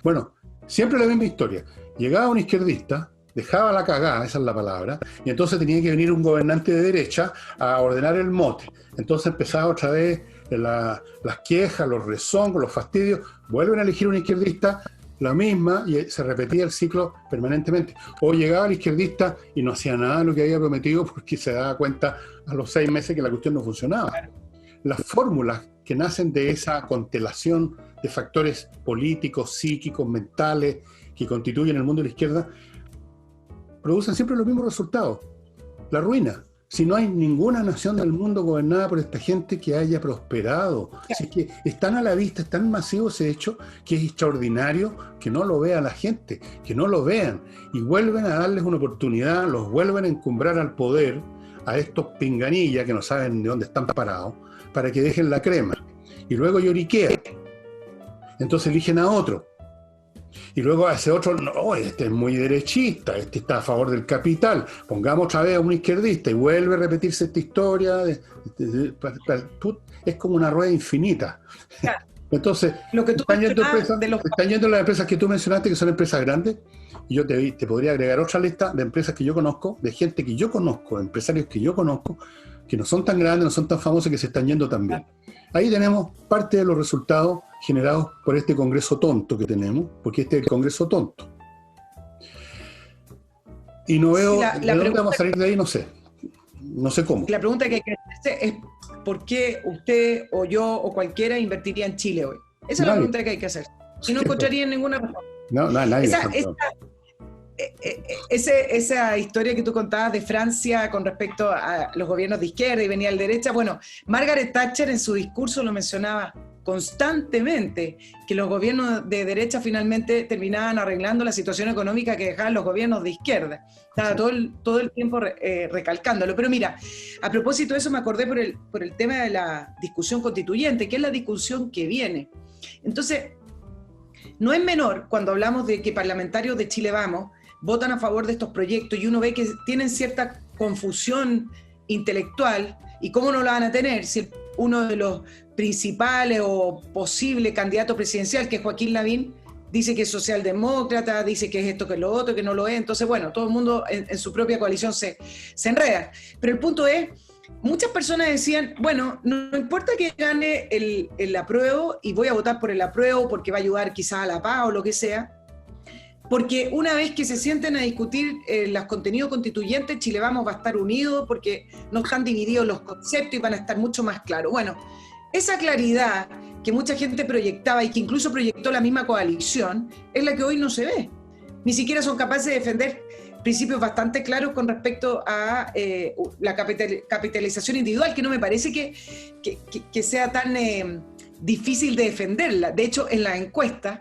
[SPEAKER 1] Bueno, siempre la misma historia. Llegaba un izquierdista, dejaba la cagada, esa es la palabra, y entonces tenía que venir un gobernante de derecha a ordenar el mote. Entonces empezaba otra vez las quejas, los rezongos, los fastidios, vuelven a elegir un izquierdista, la misma, y se repetía el ciclo permanentemente. O llegaba el izquierdista y no hacía nada de lo que había prometido porque se daba cuenta a los 6 meses que la cuestión no funcionaba. Las fórmulas que nacen de esa constelación de factores políticos, psíquicos, mentales, que constituyen el mundo de la izquierda, producen siempre los mismos resultados. La ruina. Si no hay ninguna nación del mundo gobernada por esta gente que haya prosperado. Si es que es tan a la vista, es tan masivo ese hecho, que es extraordinario que no lo vea la gente, que no lo vean. Y vuelven a darles una oportunidad, los vuelven a encumbrar al poder a estos pinganillas que no saben de dónde están parados, para que dejen la crema. Y luego lloriquean. Entonces eligen a otro. Y luego a ese otro, no, este es muy derechista, este está a favor del capital, pongamos otra vez a un izquierdista y vuelve a repetirse esta historia. Es como una rueda infinita. Claro. Entonces,
[SPEAKER 2] lo que tú
[SPEAKER 1] están yendo las empresas que tú mencionaste, que son empresas grandes, y yo te podría agregar otra lista de empresas que yo conozco, de gente que yo conozco, empresarios que yo conozco, que no son tan grandes, no son tan famosos, que se están yendo también. Ahí tenemos parte de los resultados generados por este Congreso tonto que tenemos, porque este es el Congreso tonto. Y no veo, ¿de dónde vamos a salir de ahí? No sé. No sé cómo.
[SPEAKER 2] La pregunta que hay que hacerse es ¿por qué usted o yo o cualquiera invertiría en Chile hoy? Esa es la pregunta que hay que hacer. Si no encontraría ninguna razón.
[SPEAKER 1] No, nadie.
[SPEAKER 2] Esa historia que tú contabas de Francia con respecto a los gobiernos de izquierda y venía al derecha, bueno, Margaret Thatcher en su discurso lo mencionaba constantemente, que los gobiernos de derecha finalmente terminaban arreglando la situación económica que dejaban los gobiernos de izquierda. Estaba todo el tiempo recalcándolo. Pero mira, a propósito de eso me acordé por el tema de la discusión constituyente, que es la discusión que viene. Entonces, no es menor cuando hablamos de que parlamentarios de Chile Vamos votan a favor de estos proyectos y uno ve que tienen cierta confusión intelectual, y cómo no la van a tener si uno de los principales o posible candidato presidencial, que es Joaquín Lavín, dice que es socialdemócrata, dice que es esto, que es lo otro, que no lo es. Entonces, bueno, todo el mundo en su propia coalición se enreda. Pero el punto es, muchas personas decían, bueno, no importa que gane el apruebo y voy a votar por el apruebo porque va a ayudar quizás a la paz o lo que sea, porque una vez que se sienten a discutir los contenidos constituyentes, Chile Vamos va a estar unido porque no están divididos los conceptos y van a estar mucho más claros. Bueno, esa claridad que mucha gente proyectaba y que incluso proyectó la misma coalición, es la que hoy no se ve. Ni siquiera son capaces de defender principios bastante claros con respecto a la capitalización individual, que no me parece que sea tan difícil de defenderla. De hecho, en la encuesta,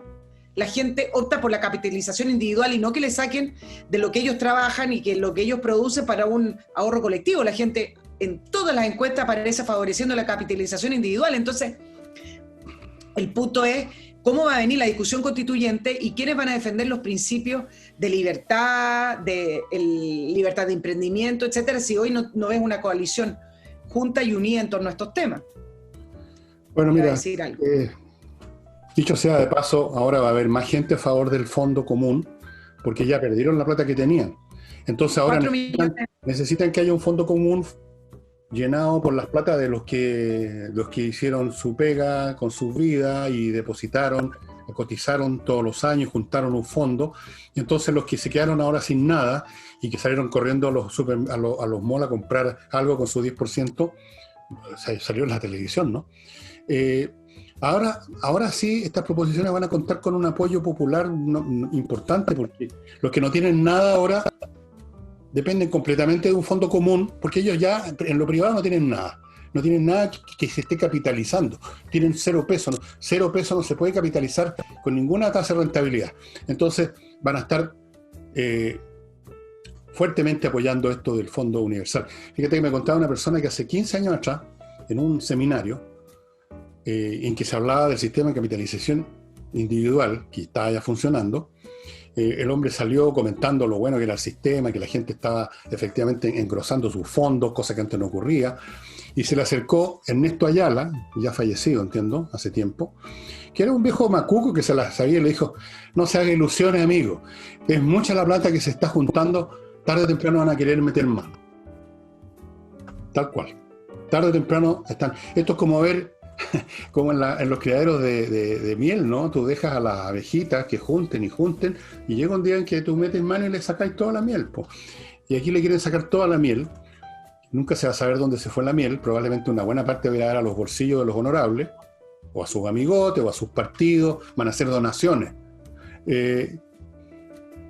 [SPEAKER 2] la gente opta por la capitalización individual y no que le saquen de lo que ellos trabajan y que lo que ellos producen para un ahorro colectivo. La gente en todas las encuestas aparece favoreciendo la capitalización individual. Entonces, el punto es cómo va a venir la discusión constituyente y quiénes van a defender los principios de libertad, de libertad de emprendimiento, etcétera, si hoy no es una coalición junta y unida en torno a estos temas.
[SPEAKER 1] Bueno, mira, dicho sea de paso, ahora va a haber más gente a favor del fondo común, porque ya perdieron la plata que tenían. Entonces ahora necesitan que haya un fondo común llenado por las plata de los que hicieron su pega con sus vidas y depositaron, cotizaron todos los años, juntaron un fondo, y entonces los que se quedaron ahora sin nada y que salieron corriendo a los malls a comprar algo con su 10%, salió en la televisión, ¿no? Ahora sí, estas proposiciones van a contar con un apoyo popular importante, porque los que no tienen nada ahora dependen completamente de un fondo común, porque ellos ya en lo privado no tienen nada. No tienen nada que se esté capitalizando. Tienen 0 pesos. ¿No? 0 pesos no se puede capitalizar con ninguna tasa de rentabilidad. Entonces van a estar fuertemente apoyando esto del Fondo Universal. Fíjate que me contaba una persona que hace 15 años atrás, en un seminario, en que se hablaba del sistema de capitalización individual, que estaba ya funcionando, el hombre salió comentando lo bueno que era el sistema, que la gente estaba efectivamente engrosando sus fondos, cosa que antes no ocurría, y se le acercó Ernesto Ayala, ya fallecido, entiendo, hace tiempo, que era un viejo macuco que se la sabía y le dijo: no se haga ilusiones, amigo, es mucha la plata que se está juntando, tarde o temprano van a querer meter mano. Tal cual. Tarde o temprano están. Esto es como ver, como en los criaderos de miel, ¿no? Tú dejas a las abejitas que junten y llega un día en que tú metes mano y le sacáis toda la miel, po. Y aquí le quieren sacar toda la miel. Nunca se va a saber dónde se fue la miel. Probablemente una buena parte va a ir a los bolsillos de los honorables, o a sus amigotes, o a sus partidos. Van a hacer donaciones.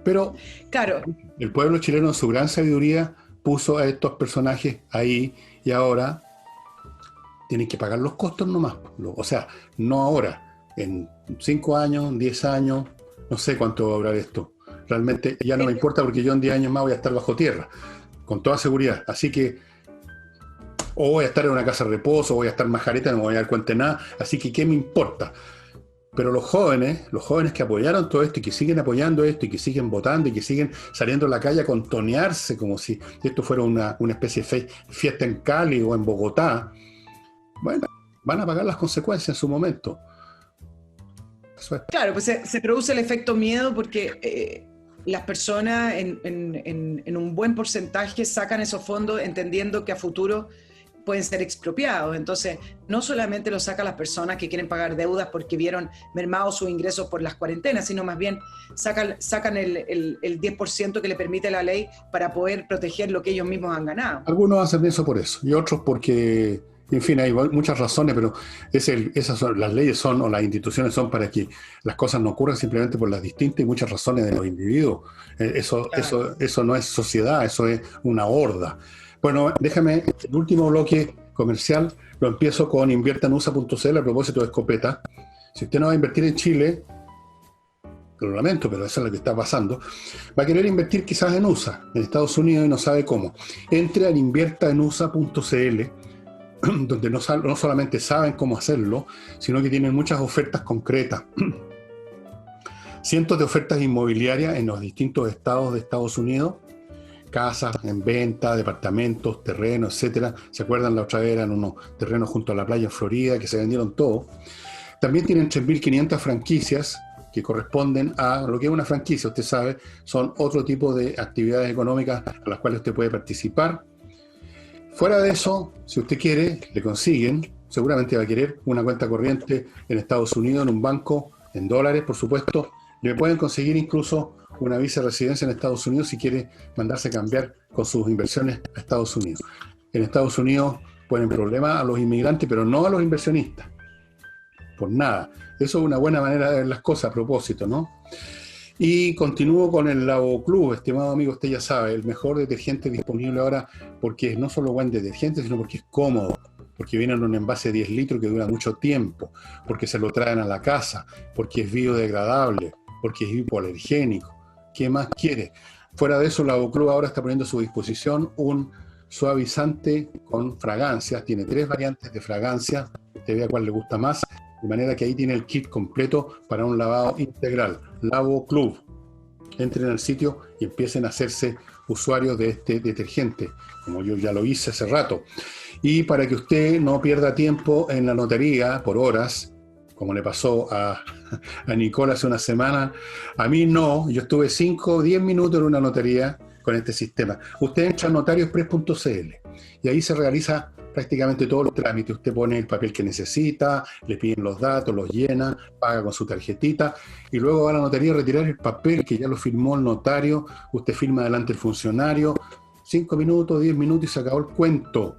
[SPEAKER 1] Pero
[SPEAKER 2] Claro,
[SPEAKER 1] el pueblo chileno, en su gran sabiduría, puso a estos personajes ahí, y ahora tienen que pagar los costos nomás. O sea, no ahora, en 5 años, 10 años, no sé cuánto va a durar esto. Realmente ya no me importa, porque yo en 10 años más voy a estar bajo tierra, con toda seguridad. Así que o voy a estar en una casa de reposo, o voy a estar majareta, no me voy a dar cuenta de nada. Así que ¿qué me importa? Pero los jóvenes que apoyaron todo esto y que siguen apoyando esto y que siguen votando y que siguen saliendo a la calle a contonearse como si esto fuera una especie de fiesta en Cali o en Bogotá, bueno, van a pagar las consecuencias en su momento. Eso es.
[SPEAKER 2] claro, pues se produce el efecto miedo porque las personas en un buen porcentaje sacan esos fondos entendiendo que a futuro pueden ser expropiados. Entonces, no solamente lo sacan las personas que quieren pagar deudas porque vieron mermados sus ingresos por las cuarentenas, sino más bien sacan el 10% que le permite la ley para poder proteger lo que ellos mismos han ganado.
[SPEAKER 1] Algunos hacen eso por eso, y otros porque, en fin, hay muchas razones, pero las leyes o las instituciones son para que las cosas no ocurran simplemente por las distintas y muchas razones de los individuos. Eso no es sociedad, eso es una horda. Bueno, déjame, el último bloque comercial lo empiezo con inviertanusa.cl a propósito de escopeta. Si usted no va a invertir en Chile, lo lamento, pero eso es lo que está pasando, va a querer invertir quizás en USA, en Estados Unidos, y no sabe cómo. Entre a inviertaenusa.cl, donde no solamente saben cómo hacerlo, sino que tienen muchas ofertas concretas. Cientos de ofertas inmobiliarias en los distintos estados de Estados Unidos, casas en venta, departamentos, terrenos, etcétera. ¿Se acuerdan? La otra vez eran unos terrenos junto a la playa en Florida que se vendieron todos. También tienen 3.500 franquicias que corresponden a lo que es una franquicia. Usted sabe, son otro tipo de actividades económicas a las cuales usted puede participar. Fuera de eso, si usted quiere, le consiguen, seguramente va a querer una cuenta corriente en Estados Unidos, en un banco, en dólares, por supuesto. Le pueden conseguir incluso una visa de residencia en Estados Unidos si quiere mandarse a cambiar con sus inversiones a Estados Unidos. En Estados Unidos ponen problemas a los inmigrantes, pero no a los inversionistas. Por nada. Eso es una buena manera de ver las cosas a propósito, ¿no? Y continúo con el Lavoclub, estimado amigo, usted ya sabe, el mejor detergente disponible ahora, porque no solo buen detergente, sino porque es cómodo, porque viene en un envase de 10 litros que dura mucho tiempo, porque se lo traen a la casa, porque es biodegradable, porque es hipoalergénico. ¿Qué más quiere? Fuera de eso, Lavoclub ahora está poniendo a su disposición un suavizante con fragancias. Tiene 3 variantes de fragancia. Usted vea cuál le gusta más. De manera que ahí tiene el kit completo para un lavado integral. Lavoclub. Entren al sitio y empiecen a hacerse usuarios de este detergente, como yo ya lo hice hace rato. Y para que usted no pierda tiempo en la notaría por horas, como le pasó a Nicole hace una semana. A mí no, yo estuve 5 o 10 minutos en una notaría con este sistema. Usted entra a notariospress.cl y ahí se realiza prácticamente todo el trámite. Usted pone el papel que necesita, le piden los datos, los llena, paga con su tarjetita y luego va a la notaría a retirar el papel que ya lo firmó el notario. Usted firma delante el funcionario, 5 minutos, 10 minutos y se acabó el cuento.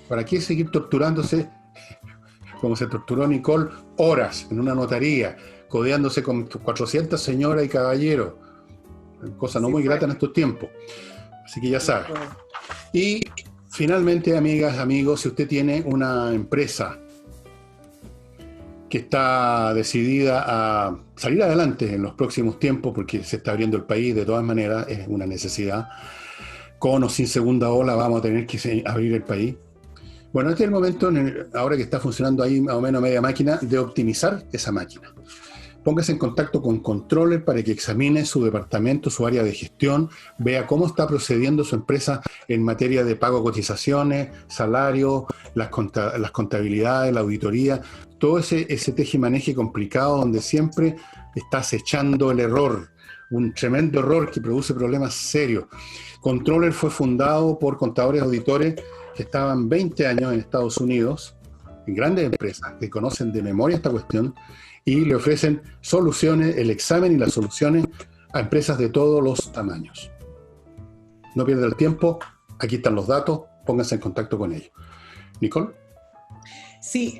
[SPEAKER 1] ¿Para qué seguir torturándose como se torturó a Nicole, horas en una notaría, codeándose con 400 señoras y caballeros, cosa no muy grata en estos tiempos. Así que ya sabe. Y finalmente, amigas, amigos, si usted tiene una empresa que está decidida a salir adelante en los próximos tiempos, porque se está abriendo el país, de todas maneras, es una necesidad, con o sin segunda ola vamos a tener que abrir el país. Bueno, este es el momento, ahora que está funcionando ahí más o menos media máquina, de optimizar esa máquina. Póngase en contacto con Controller para que examine su departamento, su área de gestión, vea cómo está procediendo su empresa en materia de pago de cotizaciones, salarios, las contabilidades, la auditoría, todo ese tejimaneje complicado donde siempre está acechando el error, un tremendo error que produce problemas serios. Controller fue fundado por contadores auditores que estaban 20 años en Estados Unidos, en grandes empresas que conocen de memoria esta cuestión, y le ofrecen soluciones, el examen y las soluciones a empresas de todos los tamaños. No pierda el tiempo, aquí están los datos, pónganse en contacto con ellos. Nicole.
[SPEAKER 2] Sí,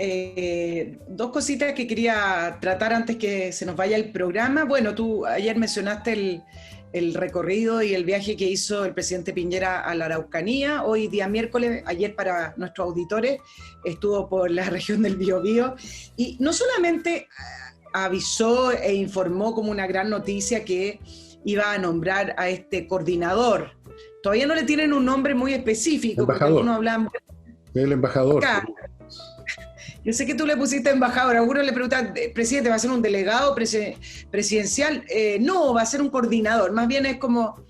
[SPEAKER 2] dos cositas que quería tratar antes que se nos vaya el programa. Bueno, tú ayer mencionaste el recorrido y el viaje que hizo el presidente Piñera a la Araucanía. Hoy día miércoles, ayer para nuestros auditores, estuvo por la región del Biobío y no solamente avisó e informó como una gran noticia que iba a nombrar a este coordinador. Todavía no le tienen un nombre muy específico, porque algunos hablan...
[SPEAKER 1] El embajador.
[SPEAKER 2] Claro. Yo sé que tú le pusiste embajador, algunos le preguntan, presidente, ¿va a ser un delegado presidencial? No, va a ser un coordinador, más bien es como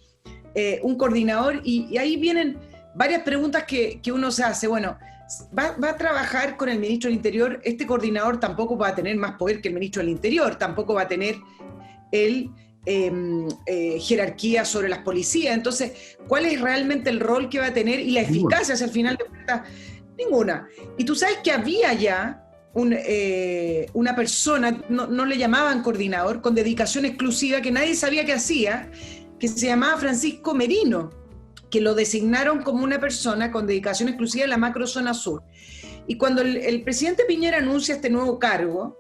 [SPEAKER 2] un coordinador, y ahí vienen varias preguntas que uno se hace. Bueno, va a trabajar con el ministro del Interior, este coordinador tampoco va a tener más poder que el ministro del Interior, tampoco va a tener jerarquía sobre las policías. Entonces, ¿cuál es realmente el rol que va a tener y la eficacia hacia el final de cuentas? Ninguna. Y tú sabes que había ya una persona, no le llamaban coordinador, con dedicación exclusiva, que nadie sabía qué hacía, que se llamaba Francisco Merino, que lo designaron como una persona con dedicación exclusiva en la macrozona sur. Y cuando el presidente Piñera anuncia este nuevo cargo,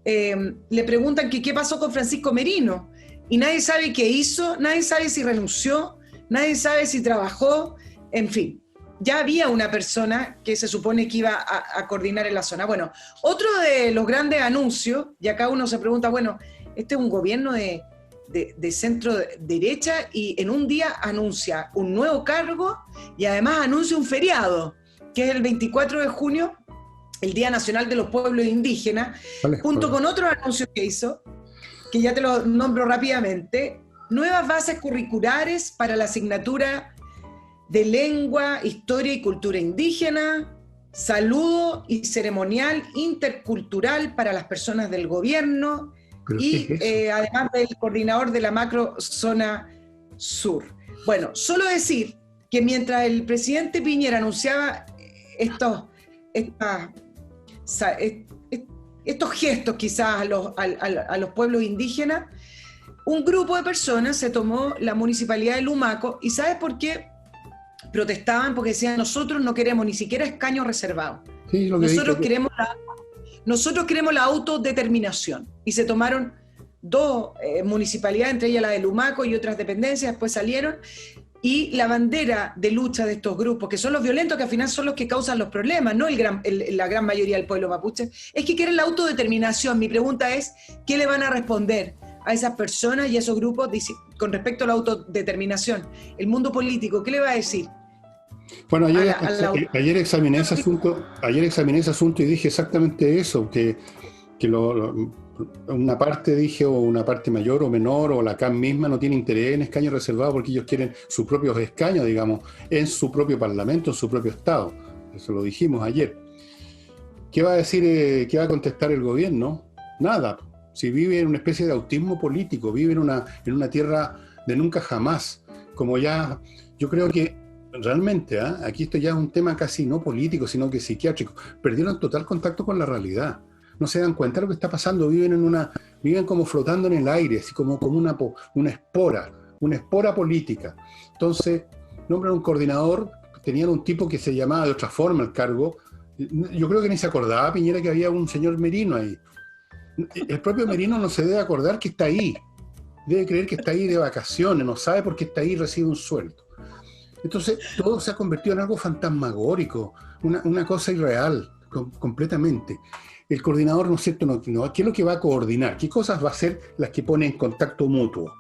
[SPEAKER 2] le preguntan que qué pasó con Francisco Merino, y nadie sabe qué hizo, nadie sabe si renunció, nadie sabe si trabajó, en fin. Ya había una persona que se supone que iba a coordinar en la zona. Bueno, otro de los grandes anuncios, y acá uno se pregunta, bueno, este es un gobierno de centro derecha y en un día anuncia un nuevo cargo y además anuncia un feriado, que es el 24 de junio, el Día Nacional de los Pueblos Indígenas, junto con otros anuncios que hizo, que ya te los nombro rápidamente: nuevas bases curriculares para la asignatura de lengua, historia y cultura indígena, saludo y ceremonial intercultural para las personas del gobierno, y además del coordinador de la macrozona sur. Bueno, solo decir que mientras el presidente Piñera anunciaba estos gestos quizás a los pueblos indígenas, un grupo de personas se tomó la municipalidad de Lumaco. ¿Y sabes por qué protestaban? Porque decían: nosotros no queremos ni siquiera escaños reservados. Sí, nosotros queremos la autodeterminación. Y se tomaron dos municipalidades, entre ellas la de Lumaco y otras dependencias, después salieron, y la bandera de lucha de estos grupos, que son los violentos, que al final son los que causan los problemas, no la gran mayoría del pueblo mapuche, es que quieren la autodeterminación. Mi pregunta es, ¿qué le van a responder a esas personas y a esos grupos con respecto a la autodeterminación? El mundo político, ¿qué le va a decir?
[SPEAKER 1] Bueno, ayer examiné ese asunto y dije exactamente eso, que una parte dije, o una parte mayor o menor, o la CAM misma no tiene interés en escaños reservados porque ellos quieren sus propios escaños, digamos, en su propio parlamento, en su propio estado. Eso lo dijimos ayer. ¿Qué va a decir, qué va a contestar el gobierno? Nada. Si vive en una especie de autismo político, vive en una tierra de nunca jamás. Como ya, yo creo que realmente, aquí esto ya es un tema casi no político, sino que psiquiátrico. Perdieron total contacto con la realidad. No se dan cuenta de lo que está pasando. Viven como flotando en el aire, así como una espora política. Entonces, nombran un coordinador, tenían un tipo que se llamaba de otra forma el cargo, Yo creo que ni se acordaba Piñera que había un señor Merino ahí. El propio Merino no se debe acordar que está ahí. Debe creer que está ahí de vacaciones, no sabe por qué está ahí y recibe un sueldo. Entonces, todo se ha convertido en algo fantasmagórico, una cosa irreal, completamente. El coordinador, ¿no es cierto? ¿Qué es lo que va a coordinar? ¿Qué cosas va a ser las que pone en contacto mutuo?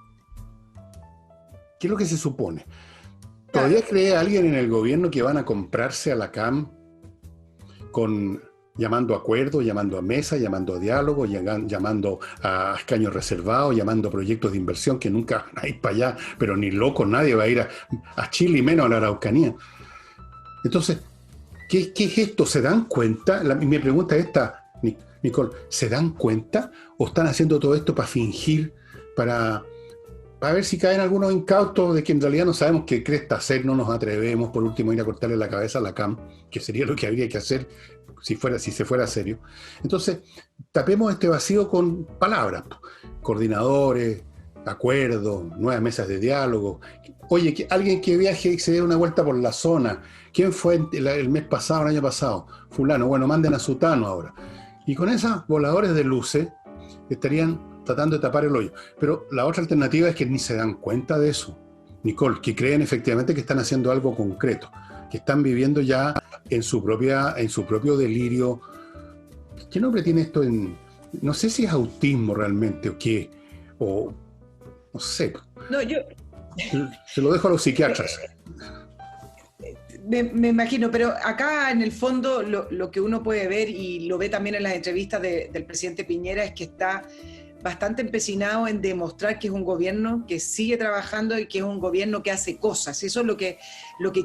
[SPEAKER 1] ¿Qué es lo que se supone? ¿Todavía cree alguien en el gobierno que van a comprarse a la CAM llamando a acuerdos, llamando a mesa, llamando a diálogo, llamando a escaños reservados, llamando a proyectos de inversión que nunca van a ir para allá, pero ni loco nadie va a ir a Chile y menos a la Araucanía? Entonces, ¿qué es esto? ¿Se dan cuenta? Mi pregunta es esta, Nicole, ¿se dan cuenta o están haciendo todo esto para fingir, para ver si caen algunos incautos de que en realidad no sabemos qué cresta hacer, no nos atrevemos, por último, a ir a cortarle la cabeza a la CAM, que sería lo que habría que hacer si se fuera serio? Entonces, tapemos este vacío con palabras, coordinadores, acuerdos, nuevas mesas de diálogo. Oye, alguien que viaje y se dé una vuelta por la zona. ¿Quién fue el mes pasado, el año pasado? Fulano. Bueno, manden a Sutano ahora. Y con esas voladores de luces estarían tratando de tapar el hoyo. Pero la otra alternativa es que ni se dan cuenta de eso, Nicole, que creen efectivamente que están haciendo algo concreto, que están viviendo ya en su propio delirio. ¿Qué nombre tiene esto? No sé si es autismo realmente o qué, o no sé.
[SPEAKER 2] No,
[SPEAKER 1] Se lo dejo a los psiquiatras.
[SPEAKER 2] Me imagino, pero acá en el fondo lo que uno puede ver, y lo ve también en las entrevistas del presidente Piñera, es que está bastante empecinado en demostrar que es un gobierno que sigue trabajando y que es un gobierno que hace cosas. Eso es lo que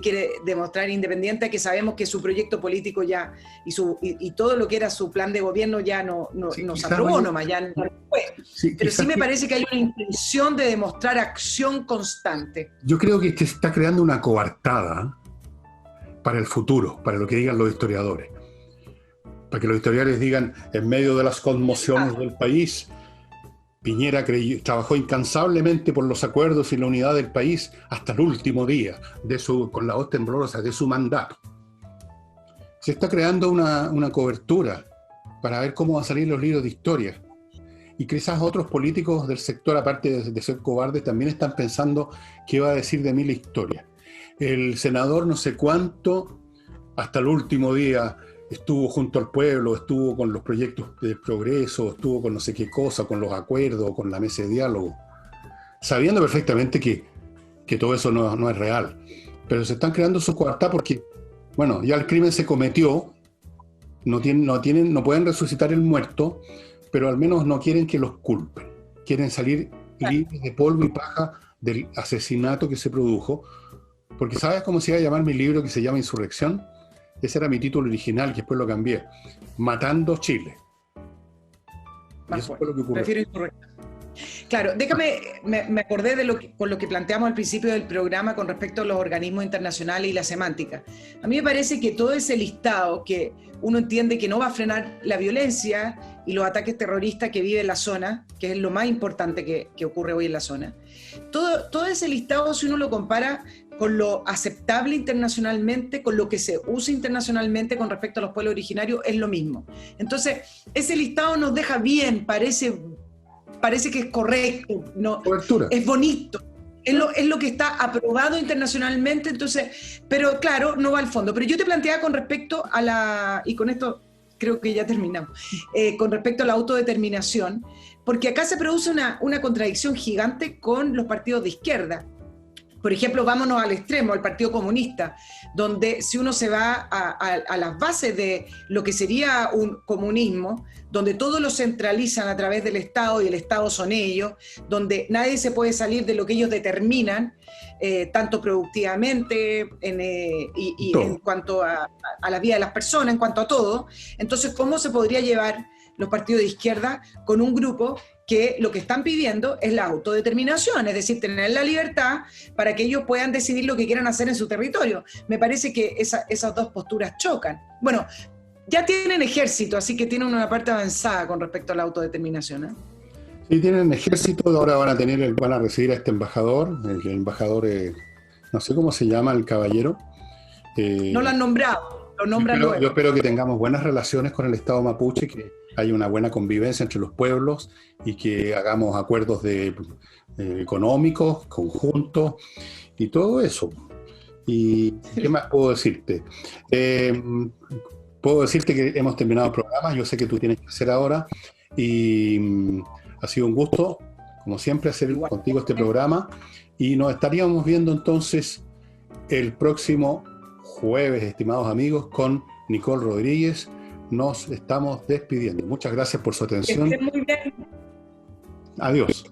[SPEAKER 2] quiere demostrar, independiente de que sabemos que su proyecto político ya y todo lo que era su plan de gobierno ya no se aprobó nomás, ya no fue.
[SPEAKER 1] Sí,
[SPEAKER 2] pero sí me parece que hay una intención de demostrar acción constante.
[SPEAKER 1] Yo creo que se está creando una coartada para el futuro, para lo que digan los historiadores. Para que los historiadores digan, en medio de las conmociones del país, Piñera trabajó incansablemente por los acuerdos y la unidad del país hasta el último día con la voz temblorosa de su mandato. Se está creando una cobertura para ver cómo van a salir los libros de historia. Y quizás otros políticos del sector, aparte de ser cobardes, también están pensando qué va a decir de mí la historia. El senador no sé cuánto, hasta el último día, estuvo junto al pueblo, estuvo con los proyectos de progreso, estuvo con no sé qué cosa, con los acuerdos, con la mesa de diálogo, sabiendo perfectamente que todo eso no es real. Pero se están creando su coartada porque, bueno, ya el crimen se cometió, no pueden resucitar el muerto, pero al menos no quieren que los culpen. Quieren salir libres de polvo y paja del asesinato que se produjo. Porque ¿sabes cómo se iba a llamar mi libro, que se llama Insurrección? Ese era mi título original, que después lo cambié. Matando Chile. Y eso fue lo que ocurrió.
[SPEAKER 2] Prefiero Insurrección. Claro, me acordé con lo que planteamos al principio del programa con respecto a los organismos internacionales y la semántica. A mí me parece que todo ese listado que uno entiende que no va a frenar la violencia y los ataques terroristas que vive en la zona, que es lo más importante que ocurre hoy en la zona, todo ese listado, si uno lo compara con lo aceptable internacionalmente, con lo que se usa internacionalmente con respecto a los pueblos originarios, es lo mismo. Entonces, ese listado nos deja bien, parece que es correcto, no, es bonito, es lo que está aprobado internacionalmente, entonces, pero claro, no va al fondo. Pero yo te planteaba con respecto a y con esto creo que ya terminamos, con respecto a la autodeterminación, porque acá se produce una contradicción gigante con los partidos de izquierda. Por ejemplo, vámonos al extremo, al Partido Comunista, donde si uno se va a las bases de lo que sería un comunismo, donde todo lo centralizan a través del Estado y el Estado son ellos, donde nadie se puede salir de lo que ellos determinan, tanto productivamente en cuanto a la vida de las personas, en cuanto a todo. Entonces, ¿cómo se podría llevar los partidos de izquierda con un grupo que lo que están pidiendo es la autodeterminación, es decir, tener la libertad para que ellos puedan decidir lo que quieran hacer en su territorio? Me parece que esas dos posturas chocan. Bueno, ya tienen ejército, así que tienen una parte avanzada con respecto a la autodeterminación, ¿eh?
[SPEAKER 1] Sí, tienen ejército, ahora van a recibir a este embajador, el embajador, no sé cómo se llama el caballero.
[SPEAKER 2] No lo han nombrado, lo nombran luego.
[SPEAKER 1] Yo espero que tengamos buenas relaciones con el Estado mapuche, que haya una buena convivencia entre los pueblos y que hagamos acuerdos económicos, conjuntos y todo eso. ¿Y qué más puedo decirte? Puedo decirte que hemos terminado el programa, yo sé que tú tienes que hacer ahora y ha sido un gusto, como siempre, hacer contigo este programa y nos estaríamos viendo entonces el próximo jueves, estimados amigos, con Nicole Rodríguez. Nos estamos despidiendo. Muchas gracias por su atención.
[SPEAKER 2] Que estén muy bien.
[SPEAKER 1] Adiós.